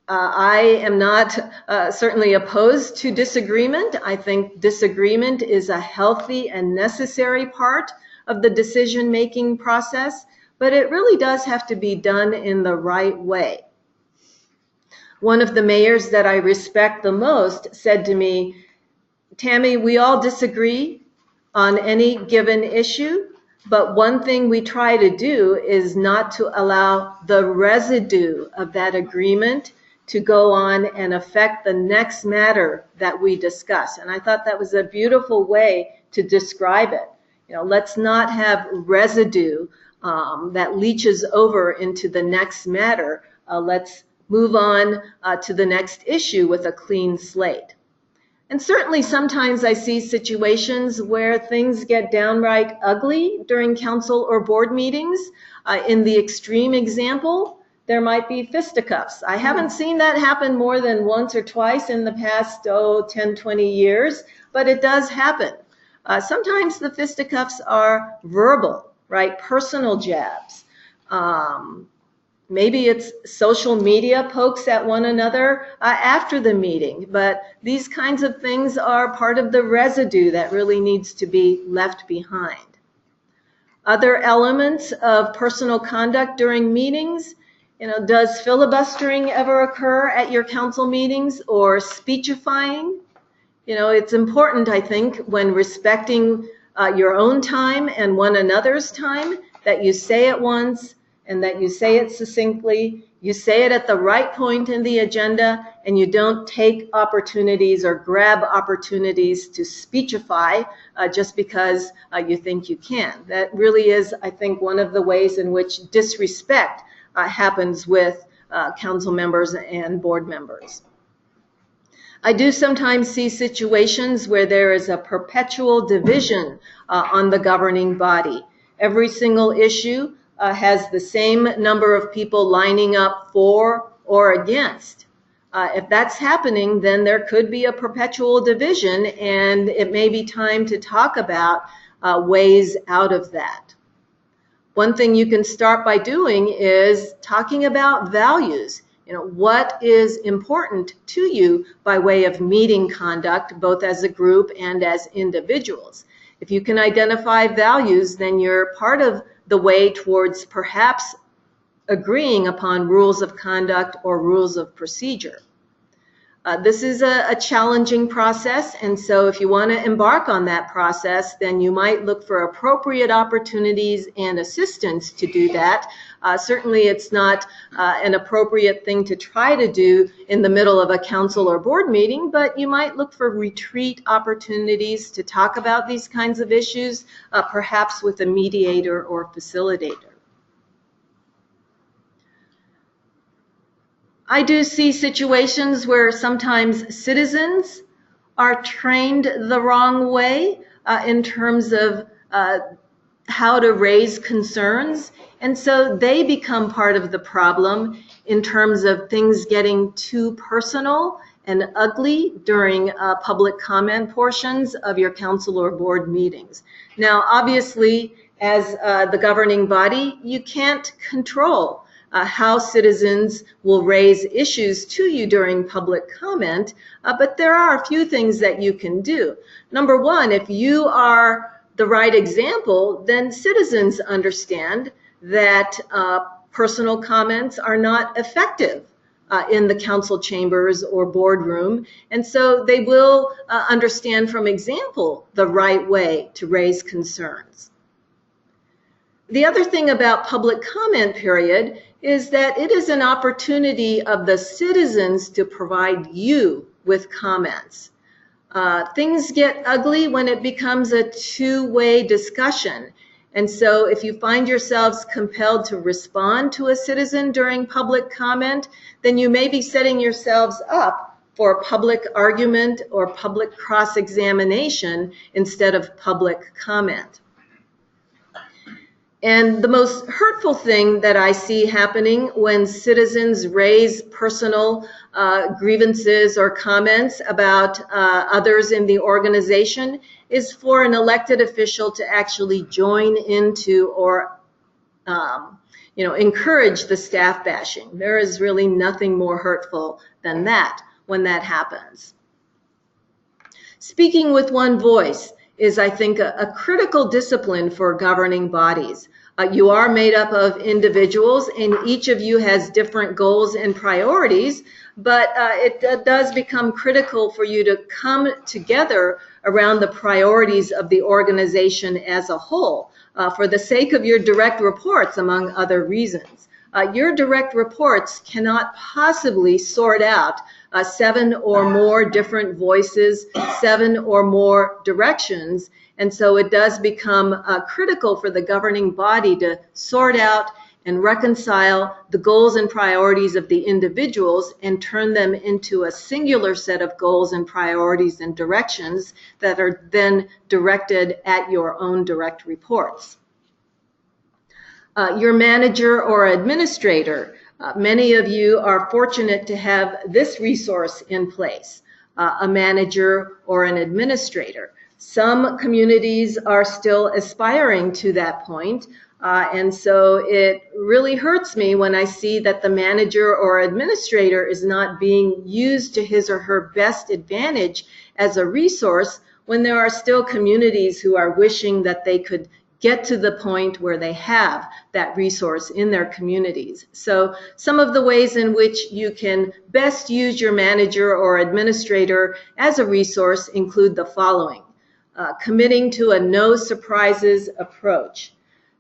I am not certainly opposed to disagreement. I think disagreement is a healthy and necessary part of the decision-making process, but it really does have to be done in the right way. One of the mayors that I respect the most said to me, "Tammy, we all disagree on any given issue, but one thing we try to do is not to allow the residue of that agreement to go on and affect the next matter that we discuss." And I thought that was a beautiful way to describe it. You know, let's not have residue that leaches over into the next matter. Let's move on to the next issue with a clean slate. And certainly sometimes I see situations where things get downright ugly during council or board meetings. In the extreme example, there might be fisticuffs. I haven't seen that happen more than once or twice in the past, 10, 20 years, but it does happen. Sometimes the fisticuffs are verbal, right? Personal jabs. Maybe it's social media pokes at one another after the meeting, but these kinds of things are part of the residue that really needs to be left behind. Other elements of personal conduct during meetings, you know, does filibustering ever occur at your council meetings or speechifying? You know, it's important, I think, when respecting your own time and one another's time, that you say it once and that you say it succinctly, You say it at the right point in the agenda, and you don't take opportunities or grab opportunities to speechify just because you think you can. That really is, I think, one of the ways in which disrespect happens with council members and board members. I do sometimes see situations where there is a perpetual division on the governing body. Every single issue has the same number of people lining up for or against. If that's happening, then there could be a perpetual division, and it may be time to talk about ways out of that. One thing you can start by doing is talking about values. What is important to you by way of meeting conduct, both as a group and as individuals. If you can identify values, then you're part of the way towards perhaps agreeing upon rules of conduct or rules of procedure. This is a challenging process, and so if you want to embark on that process, then you might look for appropriate opportunities and assistance to do that. Certainly it's not an appropriate thing to try to do in the middle of a council or board meeting, but you might look for retreat opportunities to talk about these kinds of issues, perhaps with a mediator or facilitator. I do see situations where sometimes citizens are trained the wrong way in terms of how to raise concerns, and so they become part of the problem in terms of things getting too personal and ugly during public comment portions of your council or board meetings. Now, obviously, as the governing body, you can't control how citizens will raise issues to you during public comment, but there are a few things that you can do. Number one, if you are the right example, then citizens understand that personal comments are not effective in the council chambers or boardroom, and so they will understand from example the right way to raise concerns. The other thing about public comment period is that it is an opportunity of the citizens to provide you with comments. Things get ugly when it becomes a two-way discussion. And so if you find yourselves compelled to respond to a citizen during public comment, then you may be setting yourselves up for public argument or public cross-examination instead of public comment. And the most hurtful thing that I see happening when citizens raise personal grievances or comments about others in the organization is for an elected official to actually join into or encourage the staff bashing. There is really nothing more hurtful than that when that happens. Speaking with one voice is, I think, a critical discipline for governing bodies. You are made up of individuals, and each of you has different goals and priorities, but it does become critical for you to come together around the priorities of the organization as a whole, for the sake of your direct reports, among other reasons. Your direct reports cannot possibly sort out 7 or more different voices, 7 or more directions, and so it does become critical for the governing body to sort out and reconcile the goals and priorities of the individuals and turn them into a singular set of goals and priorities and directions that are then directed at your own direct reports. Your manager or administrator, many of you are fortunate to have this resource in place, a manager or an administrator. Some communities are still aspiring to that point, and so it really hurts me when I see that the manager or administrator is not being used to his or her best advantage as a resource when there are still communities who are wishing that they could get to the point where they have that resource in their communities. So some of the ways in which you can best use your manager or administrator as a resource include the following. Committing to a no surprises approach.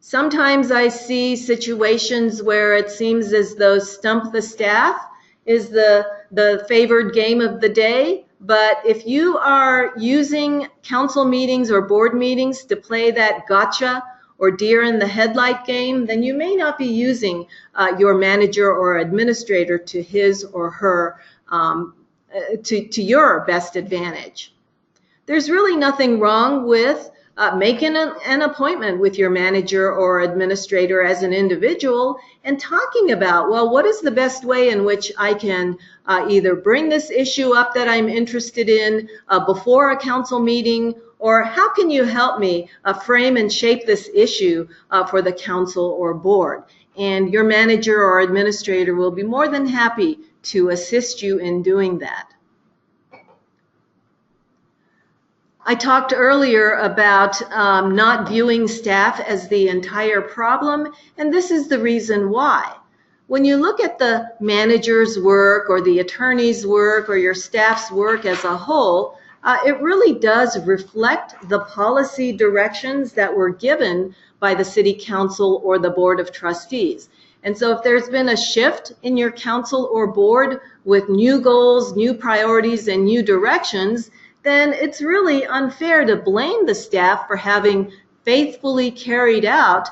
Sometimes I see situations where it seems as though stump the staff is the favored game of the day. But if you are using council meetings or board meetings to play that gotcha or deer in the headlight game, then you may not be using your manager or administrator to his or her, to your best advantage. There's really nothing wrong with making an appointment with your manager or administrator as an individual and talking about, well, what is the best way in which I can either bring this issue up that I'm interested in before a council meeting, or how can you help me frame and shape this issue for the council or board? And your manager or administrator will be more than happy to assist you in doing that. I talked earlier about not viewing staff as the entire problem, and this is the reason why. When you look at the manager's work or the attorney's work or your staff's work as a whole, it really does reflect the policy directions that were given by the City Council or the Board of Trustees. And so if there's been a shift in your council or board with new goals, new priorities, and new directions, then it's really unfair to blame the staff for having faithfully carried out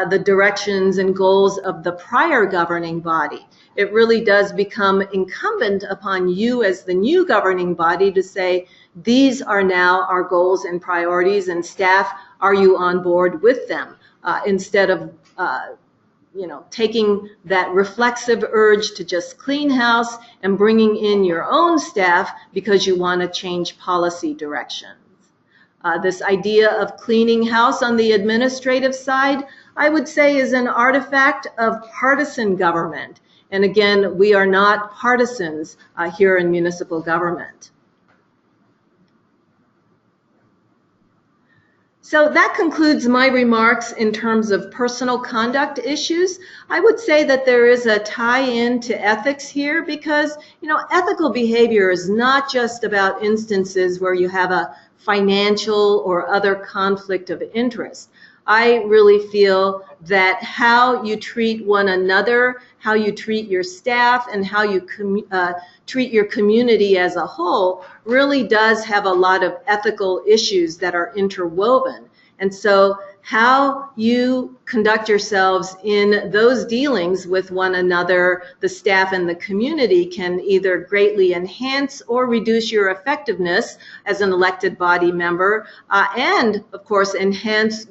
the directions and goals of the prior governing body. It really does become incumbent upon you as the new governing body to say, these are now our goals and priorities, and staff, are you on board with them? Instead of taking that reflexive urge to just clean house and bringing in your own staff because you want to change policy directions. This idea of cleaning house on the administrative side, I would say, is an artifact of partisan government. And again, we are not partisans here in municipal government. So that concludes my remarks in terms of personal conduct issues. I would say that there is a tie-in to ethics here because, ethical behavior is not just about instances where you have a financial or other conflict of interest. I really feel that how you treat one another, how you treat your staff, and how you treat your community as a whole really does have a lot of ethical issues that are interwoven. And so how you conduct yourselves in those dealings with one another, the staff and the community, can either greatly enhance or reduce your effectiveness as an elected body member, and of course enhance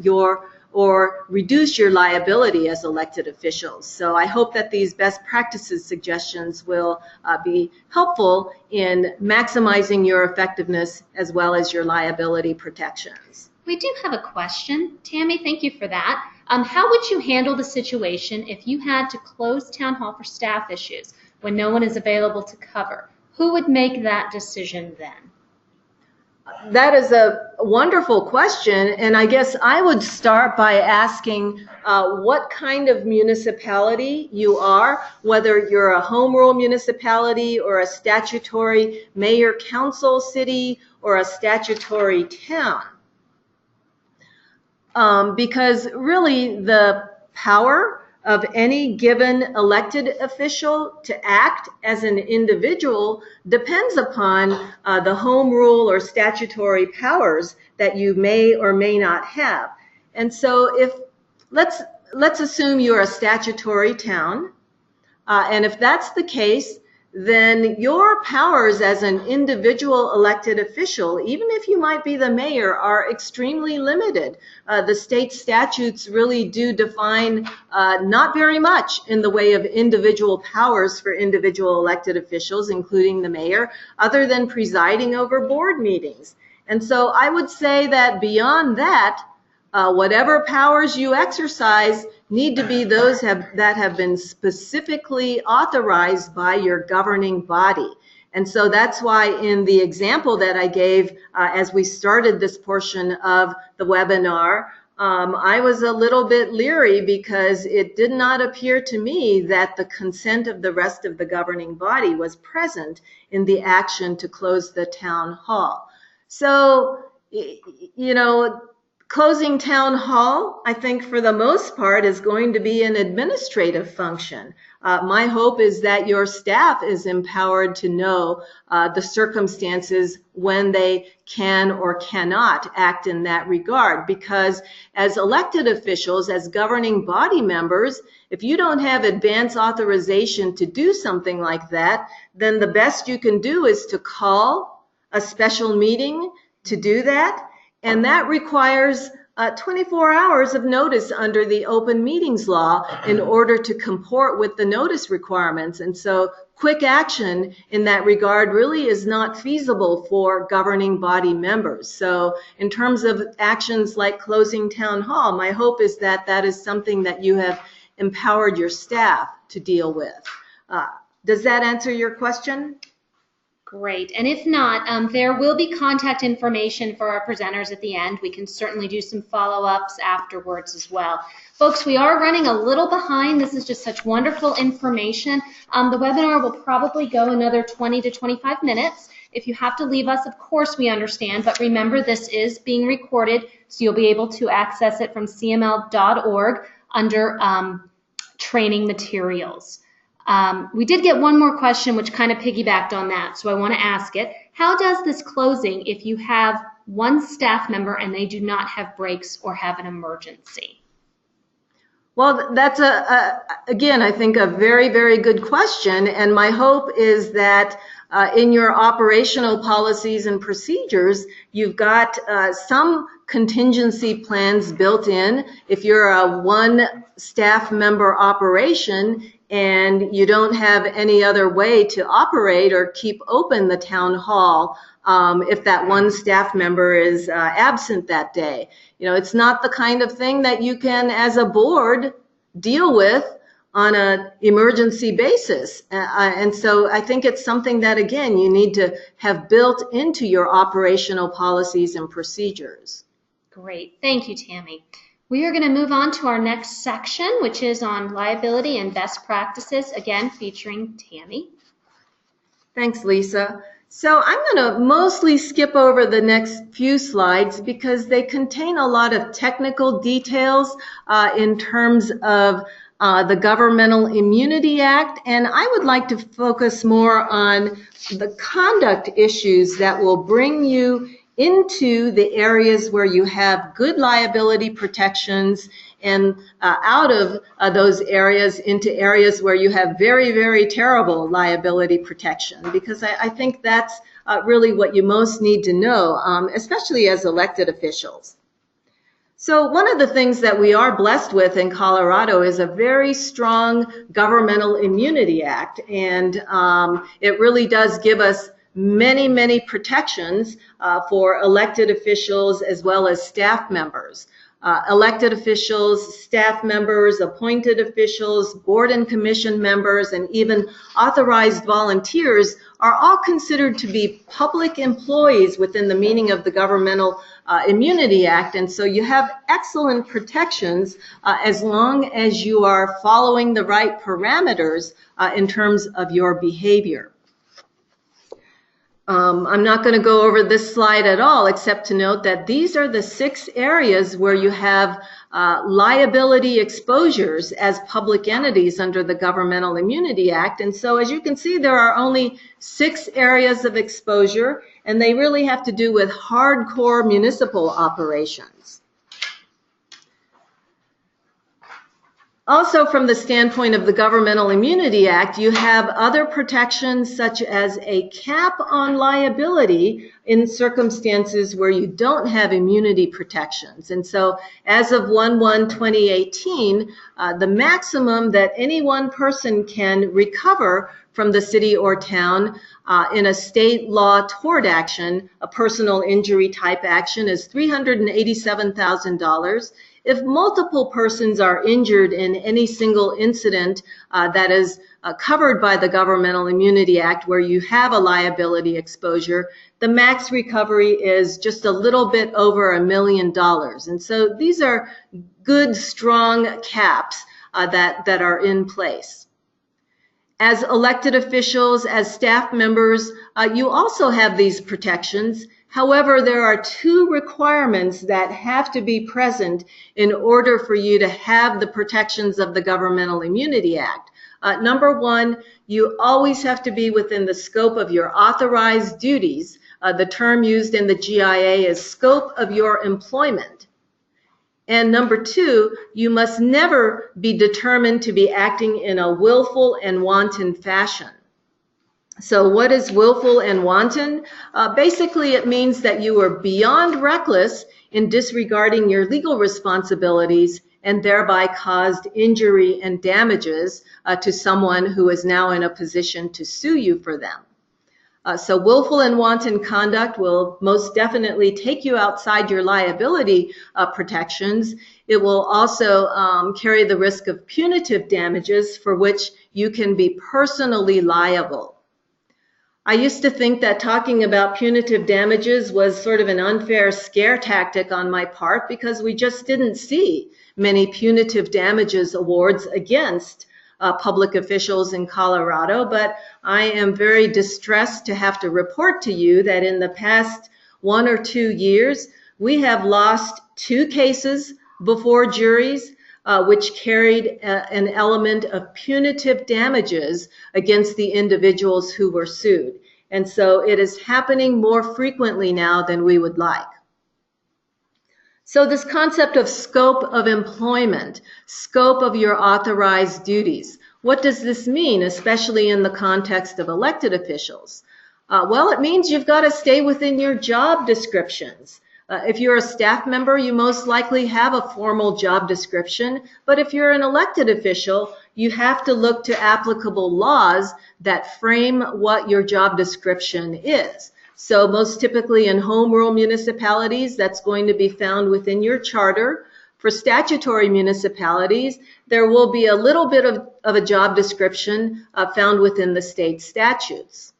or reduce your liability as elected officials. So I hope that these best practices suggestions will be helpful in maximizing your effectiveness as well as your liability protections. We do have a question. Tammy, thank you for that. How would you handle the situation if you had to close town hall for staff issues when no one is available to cover? Who would make that decision then? That is a wonderful question, and I guess I would start by asking what kind of municipality you are, whether you're a home rule municipality or a statutory mayor-council city or a statutory town. Because really the power of any given elected official to act as an individual depends upon the home rule or statutory powers that you may or may not have. And so if let's assume you're a statutory town, and if that's the case, then your powers as an individual elected official, even if you might be the mayor, are extremely limited. The state statutes really do define not very much in the way of individual powers for individual elected officials, including the mayor, other than presiding over board meetings. And so I would say that beyond that, whatever powers you exercise need to be those that have been specifically authorized by your governing body. And so that's why in the example that I gave as we started this portion of the webinar, I was a little bit leery because it did not appear to me that the consent of the rest of the governing body was present in the action to close the town hall. So, Closing town hall, I think for the most part, is going to be an administrative function. My hope is that your staff is empowered to know the circumstances when they can or cannot act in that regard, because as elected officials, as governing body members, if you don't have advance authorization to do something like that, then the best you can do is to call a special meeting to do that. And that requires 24 hours of notice under the open meetings law in order to comport with the notice requirements. And so quick action in that regard really is not feasible for governing body members. So in terms of actions like closing town hall, my hope is that that is something that you have empowered your staff to deal with. Does that answer your question? Great. And if not, there will be contact information for our presenters at the end. We can certainly do some follow-ups afterwards as well. Folks, we are running a little behind. This is just such wonderful information. The webinar will probably go another 20 to 25 minutes. If you have to leave us, of course we understand, but remember this is being recorded, so you'll be able to access it from cml.org under training materials. We did get one more question which kind of piggybacked on that, so I want to ask it. How does this closing if you have one staff member and they do not have breaks or have an emergency? Well, that's again, I think a very, very good question, and my hope is that in your operational policies and procedures, you've got some contingency plans built in. If you're a one staff member operation and you don't have any other way to operate or keep open the town hall, if that one staff member is absent that day. You know, it's not the kind of thing that you can, as a board, deal with on an emergency basis. And so I think it's something that, again, you need to have built into your operational policies and procedures. Great. Thank you, Tammy. We are going to move on to our next section, which is on liability and best practices, again, featuring Tammy. Thanks, Lisa. So I'm going to mostly skip over the next few slides because they contain a lot of technical details in terms of the Governmental Immunity Act, and I would like to focus more on the conduct issues that will bring you into the areas where you have good liability protections and out of those areas into areas where you have very, very terrible liability protection, because I think that's really what you most need to know, especially as elected officials. So one of the things that we are blessed with in Colorado is a very strong Governmental Immunity Act, and it really does give us many, many protections for elected officials as well as staff members. Elected officials, staff members, appointed officials, board and commission members, and even authorized volunteers are all considered to be public employees within the meaning of the Governmental Immunity Act. And so you have excellent protections as long as you are following the right parameters in terms of your behavior. I'm not going to go over this slide at all, except to note that these are the 6 areas where you have liability exposures as public entities under the Governmental Immunity Act. And so as you can see, there are only 6 areas of exposure, and they really have to do with hardcore municipal operations. Also, from the standpoint of the Governmental Immunity Act, you have other protections such as a cap on liability in circumstances where you don't have immunity protections. And so as of 1/1/2018, the maximum that any one person can recover from the city or town in a state law tort action, a personal injury type action, is $387,000. If multiple persons are injured in any single incident that is covered by the Governmental Immunity Act where you have a liability exposure, the max recovery is just a little bit over $1 million. And so these are good, strong caps that are in place. As elected officials, as staff members, you also have these protections. However, there are two requirements that have to be present in order for you to have the protections of the Governmental Immunity Act. Number one, you always have to be within the scope of your authorized duties. The term used in the GIA is scope of your employment. And number two, you must never be determined to be acting in a willful and wanton fashion. So what is willful and wanton? Basically, it means that you are beyond reckless in disregarding your legal responsibilities and thereby caused injury and damages to someone who is now in a position to sue you for them. So willful and wanton conduct will most definitely take you outside your liability protections. It will also carry the risk of punitive damages for which you can be personally liable. I used to think that talking about punitive damages was sort of an unfair scare tactic on my part because we just didn't see many punitive damages awards against public officials in Colorado, but I am very distressed to have to report to you that in the past 1 or 2 years, we have lost 2 cases before juries which carried an element of punitive damages against the individuals who were sued. And so it is happening more frequently now than we would like. So this concept of scope of employment, scope of your authorized duties, what does this mean, especially in the context of elected officials? Well, it means you've got to stay within your job descriptions. If you're a staff member, you most likely have a formal job description, but if you're an elected official, you have to look to applicable laws that frame what your job description is. So most typically in home rule municipalities, that's going to be found within your charter. For statutory municipalities, there will be a little bit of a job description found within the state statutes.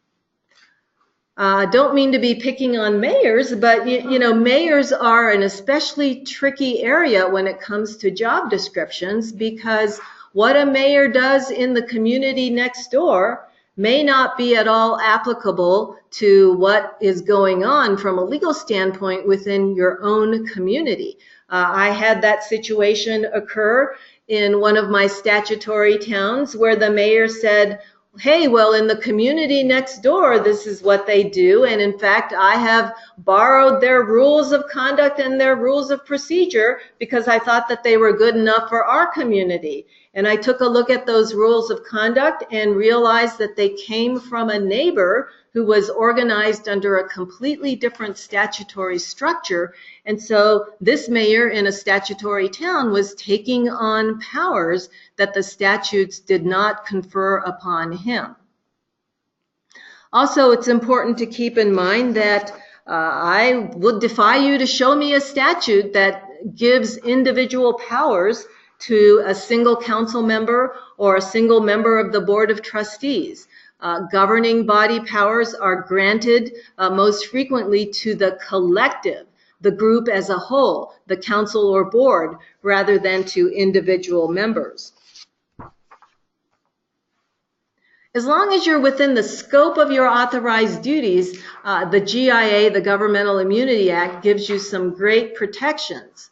Don't mean to be picking on mayors, but you know, mayors are an especially tricky area when it comes to job descriptions because what a mayor does in the community next door may not be at all applicable to what is going on from a legal standpoint within your own community. I had that situation occur in one of my statutory towns where the mayor said, hey, well, in the community next door, this is what they do. And in fact, I have borrowed their rules of conduct and their rules of procedure because I thought that they were good enough for our community. And I took a look at those rules of conduct and realized that they came from a neighbor who was organized under a completely different statutory structure. And so this mayor in a statutory town was taking on powers that the statutes did not confer upon him. Also, it's important to keep in mind that I would defy you to show me a statute that gives individual powers to a single council member or a single member of the Board of Trustees. Governing body powers are granted most frequently to the collective, the group as a whole, the council or board, rather than to individual members. As long as you're within the scope of your authorized duties, the GIA, the Governmental Immunity Act, gives you some great protections.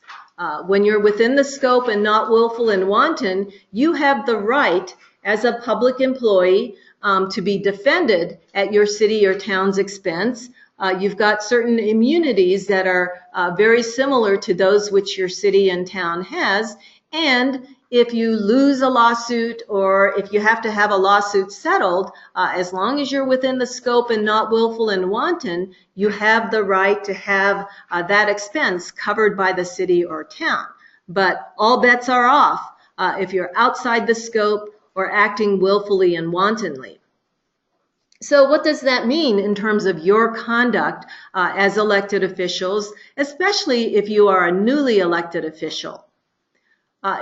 When you're within the scope and not willful and wanton, you have the right as a public employee to be defended at your city or town's expense. You've got certain immunities that are very similar to those which your city and town has. And if you lose a lawsuit or if you have to have a lawsuit settled, as long as you're within the scope and not willful and wanton, you have the right to have that expense covered by the city or town. But all bets are off if you're outside the scope or acting willfully and wantonly. So what does that mean in terms of your conduct as elected officials, especially if you are a newly elected official?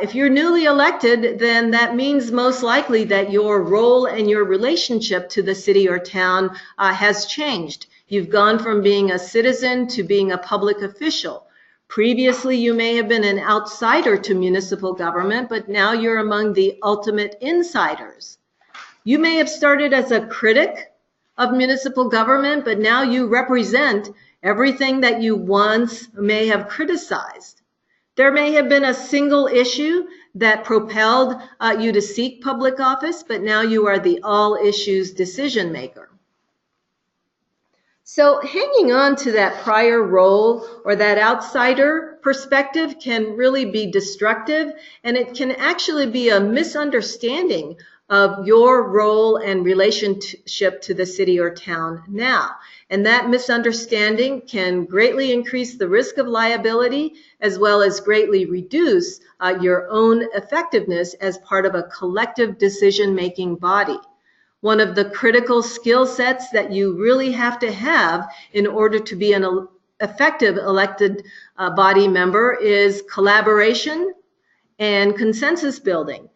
If you're newly elected, then that means most likely that your role and your relationship to the city or town has changed. You've gone from being a citizen to being a public official. Previously, you may have been an outsider to municipal government, but now you're among the ultimate insiders. You may have started as a critic of municipal government, but now you represent everything that you once may have criticized. There may have been a single issue that propelled you to seek public office, but now you are the all issues decision maker. So hanging on to that prior role or that outsider perspective can really be destructive, and it can actually be a misunderstanding of your role and relationship to the city or town now. And that misunderstanding can greatly increase the risk of liability, as well as greatly reduce your own effectiveness as part of a collective decision-making body. One of the critical skill sets that you really have to have in order to be an effective elected body member is collaboration and consensus building.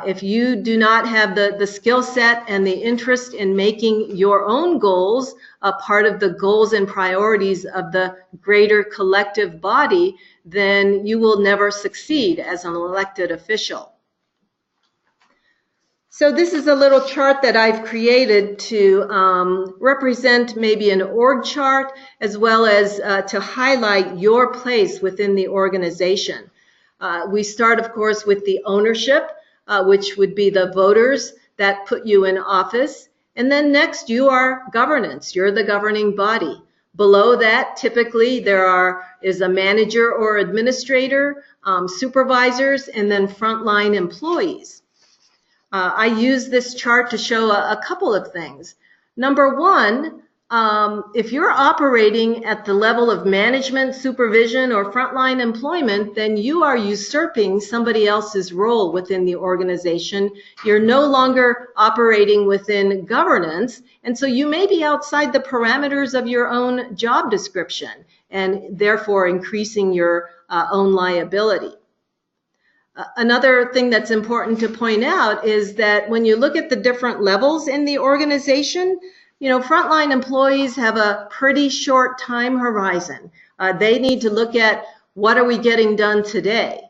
If you do not have the skill set and the interest in making your own goals a part of the goals and priorities of the greater collective body, then you will never succeed as an elected official. So this is a little chart that I've created to represent maybe an org chart, as well as to highlight your place within the organization. We start, of course, with the ownership, which would be the voters that put you in office. And then next, you are governance. You're the governing body. Below that, typically, there is a manager or administrator, supervisors, and then frontline employees. I use this chart to show a couple of things. Number one, if you're operating at the level of management, supervision, or frontline employment, then you are usurping somebody else's role within the organization. You're no longer operating within governance, and so you may be outside the parameters of your own job description, and therefore increasing your own liability. Another thing that's important to point out is that when you look at the different levels in the organization, frontline employees have a pretty short time horizon. They need to look at what are we getting done today.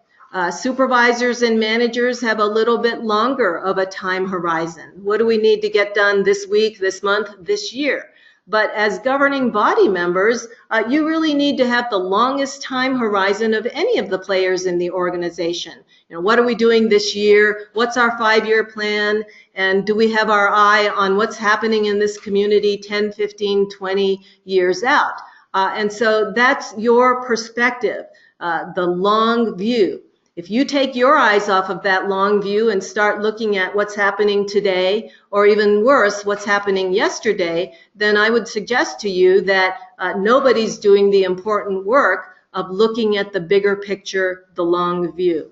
Supervisors and managers have a little bit longer of a time horizon. What do we need to get done this week, this month, this year? But as governing body members, you really need to have the longest time horizon of any of the players in the organization. What are we doing this year? What's our 5-year plan? And do we have our eye on what's happening in this community 10, 15, 20 years out? And so that's your perspective, the long view. If you take your eyes off of that long view and start looking at what's happening today, or even worse, what's happening yesterday, then I would suggest to you that nobody's doing the important work of looking at the bigger picture, the long view.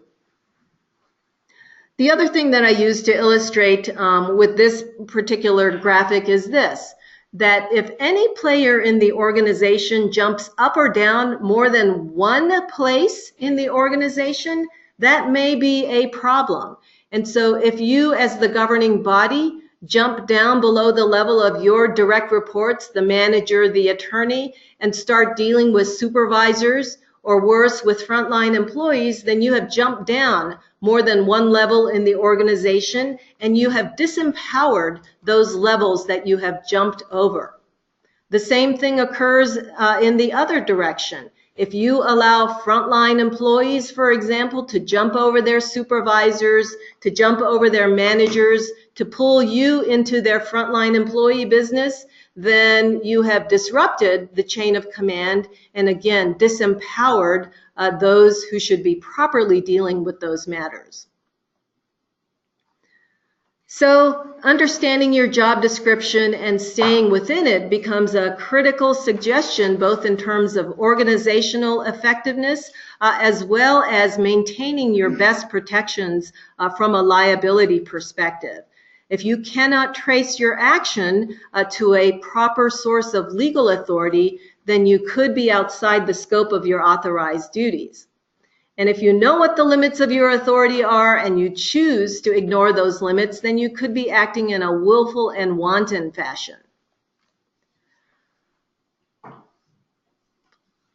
The other thing that I use to illustrate with this particular graphic is this, that if any player in the organization jumps up or down more than one place in the organization, that may be a problem. And so if you, as the governing body, jump down below the level of your direct reports, the manager, the attorney, and start dealing with supervisors, or worse, with frontline employees, then you have jumped down more than one level in the organization, and you have disempowered those levels that you have jumped over. The same thing occurs in the other direction. If you allow frontline employees, for example, to jump over their supervisors, to jump over their managers, to pull you into their frontline employee business, then you have disrupted the chain of command and, again, disempowered those who should be properly dealing with those matters. So understanding your job description and staying within it becomes a critical suggestion, both in terms of organizational effectiveness as well as maintaining your best protections from a liability perspective. If you cannot trace your action to a proper source of legal authority, then you could be outside the scope of your authorized duties. And if you know what the limits of your authority are and you choose to ignore those limits, then you could be acting in a willful and wanton fashion.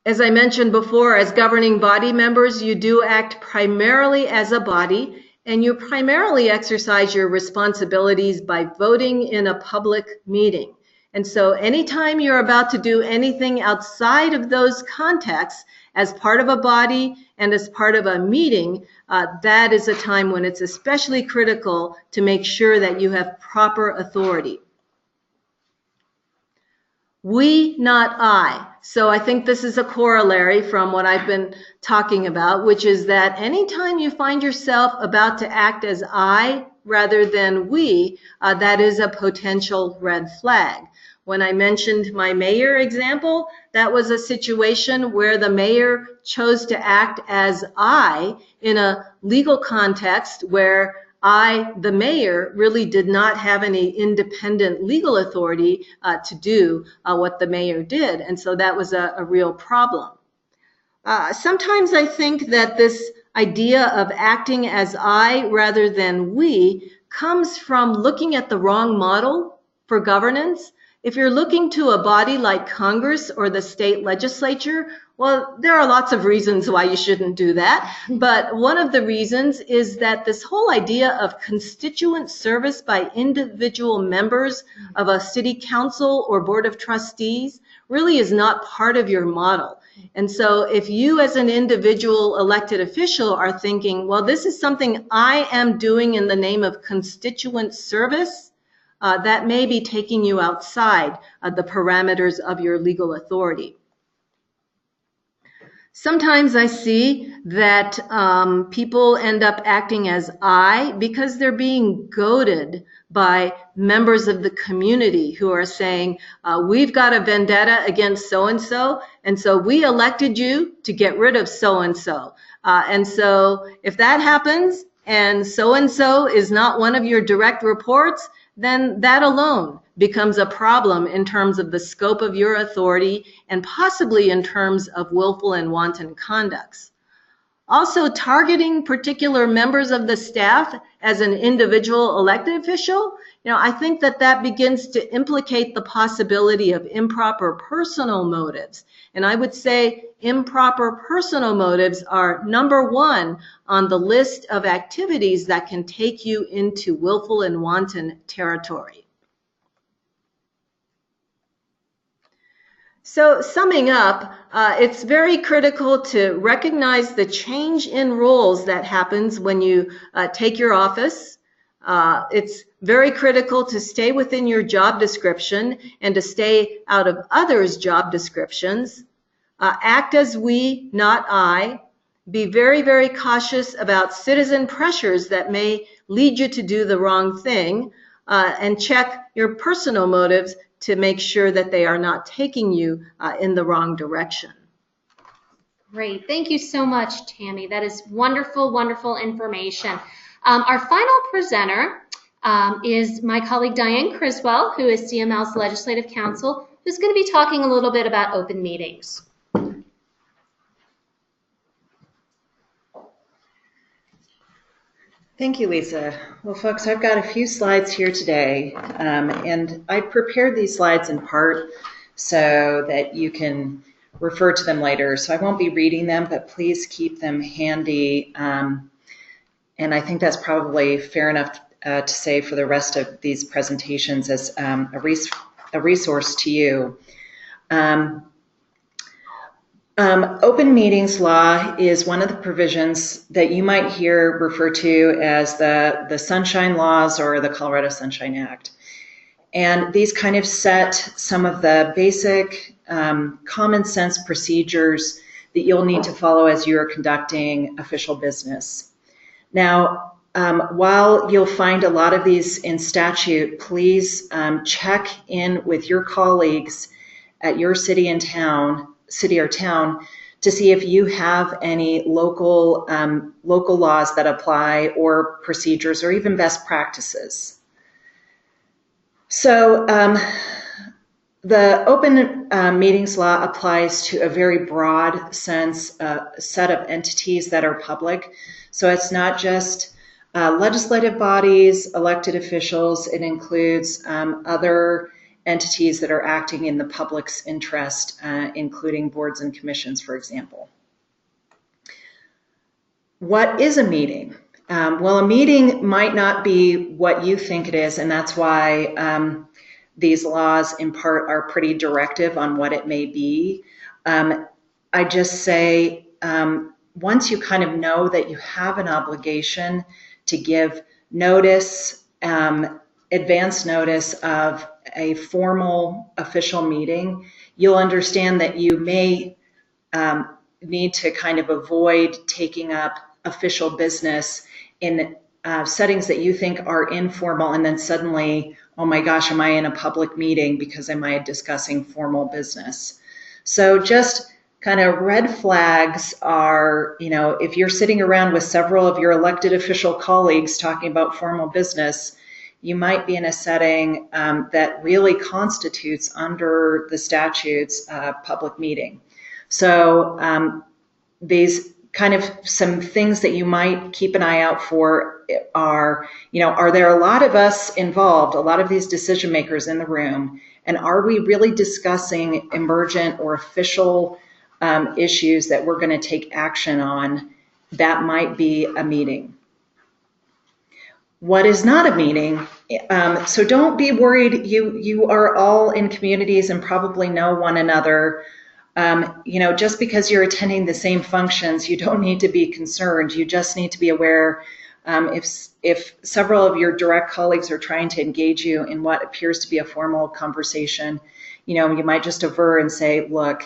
As I mentioned before, as governing body members, you do act primarily as a body, and you primarily exercise your responsibilities by voting in a public meeting. And so anytime you're about to do anything outside of those contexts, as part of a body and as part of a meeting, that is a time when it's especially critical to make sure that you have proper authority. We, not I. So I think this is a corollary from what I've been talking about, which is that anytime you find yourself about to act as I rather than we, that is a potential red flag. When I mentioned my mayor example, that was a situation where the mayor chose to act as I in a legal context where I, the mayor, really did not have any independent legal authority to do what the mayor did. And so that was a real problem. Sometimes I think that this idea of acting as I rather than we comes from looking at the wrong model for governance. If you're looking to a body like Congress or the state legislature, well, there are lots of reasons why you shouldn't do that. But one of the reasons is that this whole idea of constituent service by individual members of a city council or board of trustees really is not part of your model. And so if you as an individual elected official are thinking, well, this is something I am doing in the name of constituent service, that may be taking you outside the parameters of your legal authority. Sometimes I see that people end up acting as I because they're being goaded by members of the community who are saying, we've got a vendetta against so-and-so, and so we elected you to get rid of so-and-so. And so if that happens and so-and-so is not one of your direct reports, then that alone becomes a problem in terms of the scope of your authority and possibly in terms of willful and wanton conducts. Also, targeting particular members of the staff as an individual elected official, I think that begins to implicate the possibility of improper personal motives. And I would say improper personal motives are number one on the list of activities that can take you into willful and wanton territory. So summing up, it's very critical to recognize the change in roles that happens when you take your office. It's very critical to stay within your job description and to stay out of others' job descriptions. Act as we, not I. Be very, very cautious about citizen pressures that may lead you to do the wrong thing, and check your personal motives to make sure that they are not taking you in the wrong direction. Great. Thank you so much, Tammy. That is wonderful, wonderful information. Our final presenter is my colleague Diane Criswell, who is CML's Legislative Counsel, who's going to be talking a little bit about open meetings. Thank you, Lisa. Well, folks, I've got a few slides here today, and I prepared these slides in part so that you can refer to them later. So I won't be reading them, but please keep them handy. And I think that's probably fair enough to say for the rest of these presentations as a resource to you. Open meetings law is one of the provisions that you might hear referred to as the Sunshine Laws or the Colorado Sunshine Act. And these kind of set some of the basic common sense procedures that you'll need to follow as you're conducting official business. Now, while you'll find a lot of these in statute, please check in with your colleagues at your city or town to see if you have any local laws that apply or procedures or even best practices. So the open meetings law applies to a very broad set of entities that are public. So it's not just legislative bodies, elected officials. It includes other entities that are acting in the public's interest, including boards and commissions, for example. What is a meeting? Well, a meeting might not be what you think it is, and that's why these laws in part are pretty directive on what it may be. I just say, once you kind of know that you have an obligation to give notice, advance notice of a formal official meeting, you'll understand that you may need to kind of avoid taking up official business in settings that you think are informal, and then suddenly, oh my gosh, am I in a public meeting because am I discussing formal business? So just kind of red flags are, if you're sitting around with several of your elected official colleagues talking about formal business, you might be in a setting that really constitutes under the statutes a public meeting. So these kind of some things that you might keep an eye out for are, are there a lot of us involved, a lot of these decision makers in the room, and are we really discussing emergent or official issues that we're going to take action on? That might be a meeting. What is not a meeting? So don't be worried. You are all in communities and probably know one another. Just because you're attending the same functions, you don't need to be concerned. You just need to be aware if several of your direct colleagues are trying to engage you in what appears to be a formal conversation, you might just aver and say, look,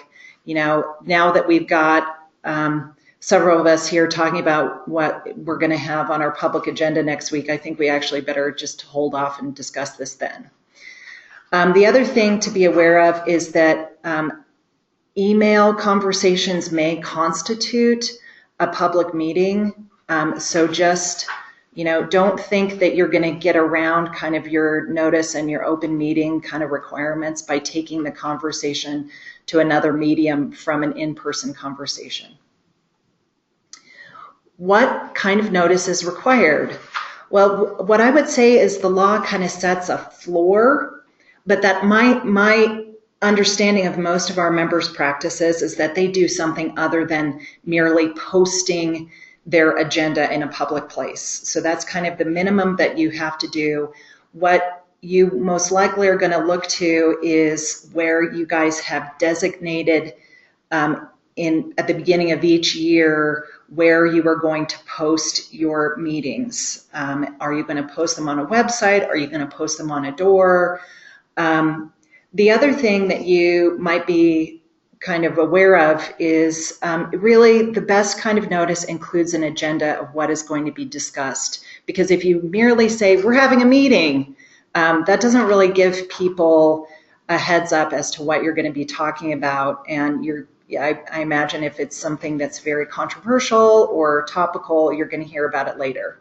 now that we've got several of us here talking about what we're going to have on our public agenda next week, I think we actually better just hold off and discuss this then. The other thing to be aware of is that email conversations may constitute a public meeting. So just, don't think that you're going to get around kind of your notice and your open meeting kind of requirements by taking the conversation to another medium from an in-person conversation. What kind of notice is required? Well, what I would say is the law kind of sets a floor, but that my understanding of most of our members' practices is that they do something other than merely posting their agenda in a public place. So that's kind of the minimum that you have to do. What you most likely are going to look to is where you guys have designated at the beginning of each year where you are going to post your meetings. Are you going to post them on a website? Are you going to post them on a door? The other thing that you might be kind of aware of is really the best kind of notice includes an agenda of what is going to be discussed. Because if you merely say, we're having a meeting, that doesn't really give people a heads up as to what you're going to be talking about. And I imagine if it's something that's very controversial or topical, you're going to hear about it later.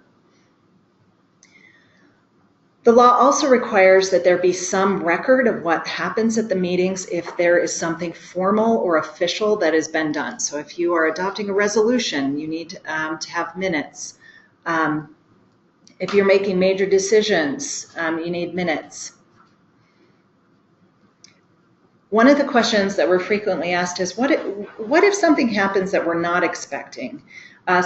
The law also requires that there be some record of what happens at the meetings if there is something formal or official that has been done. So if you are adopting a resolution, you need to have minutes. If you're making major decisions, you need minutes. One of the questions that we're frequently asked is, what if something happens that we're not expecting?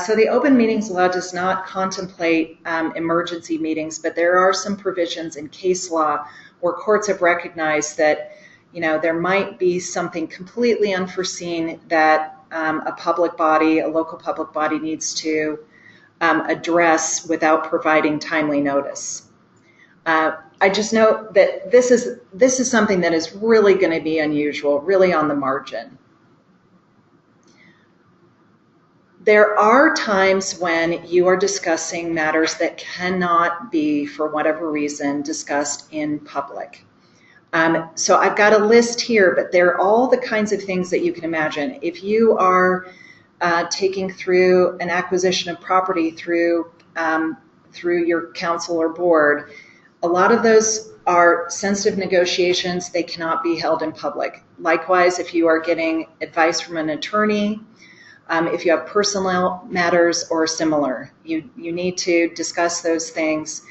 So the open meetings law does not contemplate emergency meetings, but there are some provisions in case law where courts have recognized that, there might be something completely unforeseen that a public body, a local public body needs to address without providing timely notice. I just note that this is something that is really going to be unusual, really on the margin. There are times when you are discussing matters that cannot be, for whatever reason, discussed in public. So I've got a list here, but they're all the kinds of things that you can imagine. If you are taking through an acquisition of property through your council or board, a lot of those are sensitive negotiations. They cannot be held in public. Likewise, if you are getting advice from an attorney, if you have personnel matters or similar, you need to discuss those things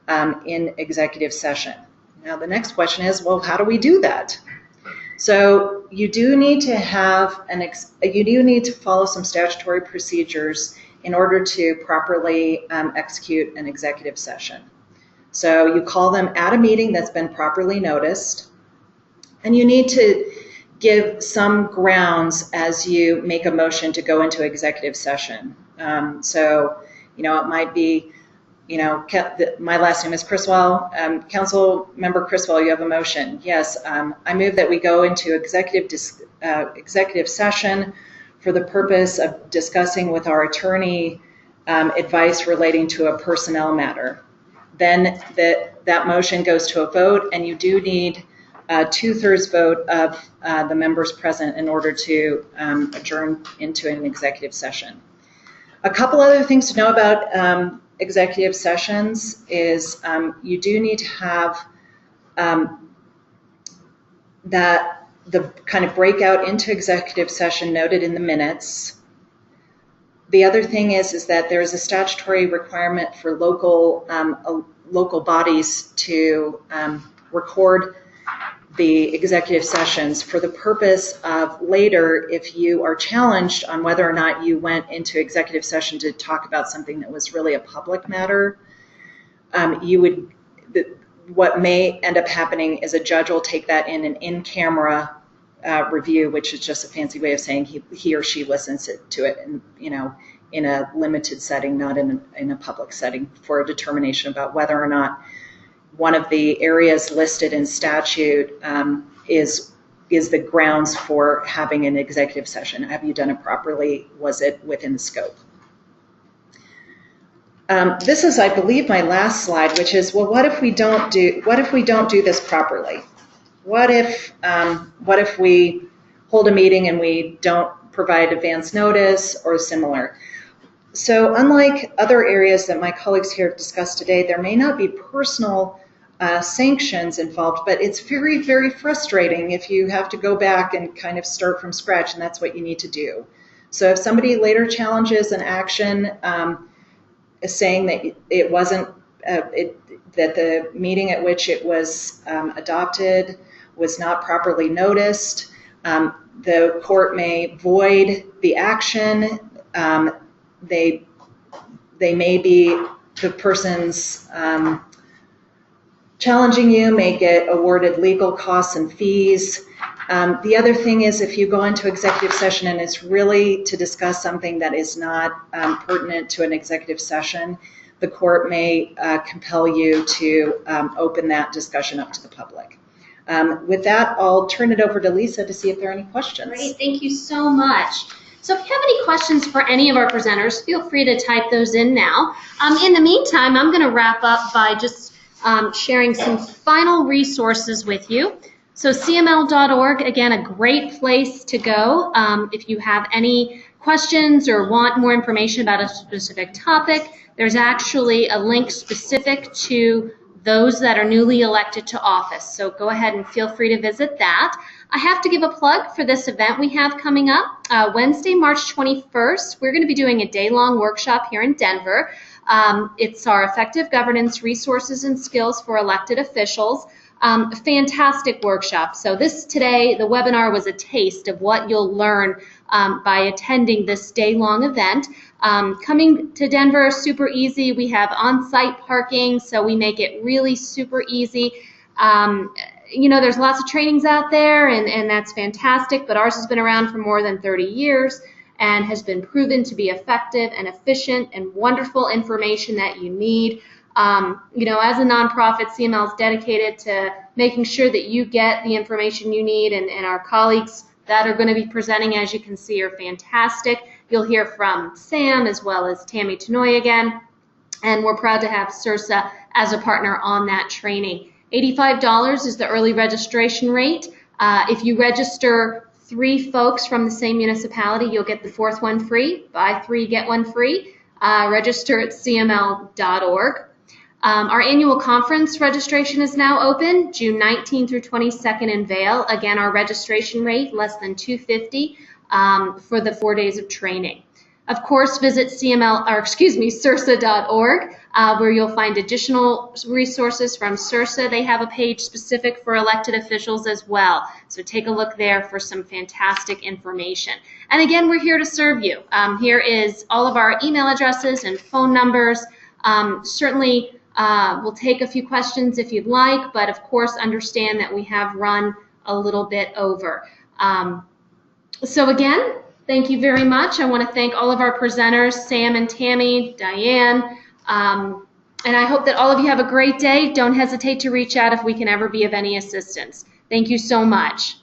in executive session. Now, the next question is, well, how do we do that? So you do need to have follow some statutory procedures in order to properly execute an executive session. So you call them at a meeting that's been properly noticed, and you need to give some grounds as you make a motion to go into executive session. So, it might be, my last name is Criswell. Council Member Criswell, you have a motion. Yes, I move that we go into executive session for the purpose of discussing with our attorney advice relating to a personnel matter. Then that motion goes to a vote, and you do need a 2/3 vote of the members present in order to adjourn into an executive session. A couple other things to know about executive sessions is you do need to have the kind of breakout into executive session noted in the minutes. The other thing is that there is a statutory requirement for local bodies to record the executive sessions for the purpose of later, if you are challenged on whether or not you went into executive session to talk about something that was really a public matter, what may end up happening is a judge will take that in an in-camera review, which is just a fancy way of saying he or she listens to it, in a limited setting, not in a public setting, for a determination about whether or not one of the areas listed in statute is the grounds for having an executive session. Have you done it properly? Was it within the scope? This is, I believe, my last slide, which is, well, what if we don't do this properly? What if we hold a meeting and we don't provide advance notice or similar? So unlike other areas that my colleagues here have discussed today, there may not be personal sanctions involved, but it's very, very frustrating if you have to go back and kind of start from scratch, and that's what you need to do. So if somebody later challenges an action saying that it wasn't, that the meeting at which it was adopted was not properly noticed, the court may void the action. They may be, the person's challenging you may get awarded legal costs and fees. The other thing is, if you go into executive session and it's really to discuss something that is not pertinent to an executive session, the court may compel you to open that discussion up to the public. With that, I'll turn it over to Lisa to see if there are any questions. Great, thank you so much. So if you have any questions for any of our presenters, feel free to type those in now. In the meantime, I'm going to wrap up by just sharing some final resources with you. So CML.org, again, a great place to go if you have any questions or want more information about a specific topic. There's actually a link specific to those that are newly elected to office. So go ahead and feel free to visit that. I have to give a plug for this event we have coming up. Wednesday, March 21st, we're going to be doing a day-long workshop here in Denver. It's our Effective Governance Resources and Skills for Elected Officials. A fantastic workshop. So today, the webinar was a taste of what you'll learn by attending this day-long event. Coming to Denver, super easy. We have on-site parking, so we make it really super easy. There's lots of trainings out there, and that's fantastic, but ours has been around for more than 30 years and has been proven to be effective and efficient and wonderful information that you need. As a nonprofit, CML is dedicated to making sure that you get the information you need, and our colleagues that are going to be presenting, as you can see, are fantastic. You'll hear from Sam as well as Tammy Tenoy again, and we're proud to have CIRSA as a partner on that training. $85 is the early registration rate. If you register 3 folks from the same municipality, you'll get the 4th one free. Buy 3, get 1 free. Register at cml.org. Our annual conference registration is now open, June 19 through 22nd in Vail. Again, our registration rate, less than $250 for the 4 days of training. Of course, visit CIRSA.org, where you'll find additional resources from CIRSA. They have a page specific for elected officials as well. So take a look there for some fantastic information. And again, we're here to serve you. Here is all of our email addresses and phone numbers. Certainly, We'll take a few questions if you'd like, but of course understand that we have run a little bit over. So again, thank you very much. I want to thank all of our presenters, Sam and Tammy, Diane, and I hope that all of you have a great day. Don't hesitate to reach out if we can ever be of any assistance. Thank you so much.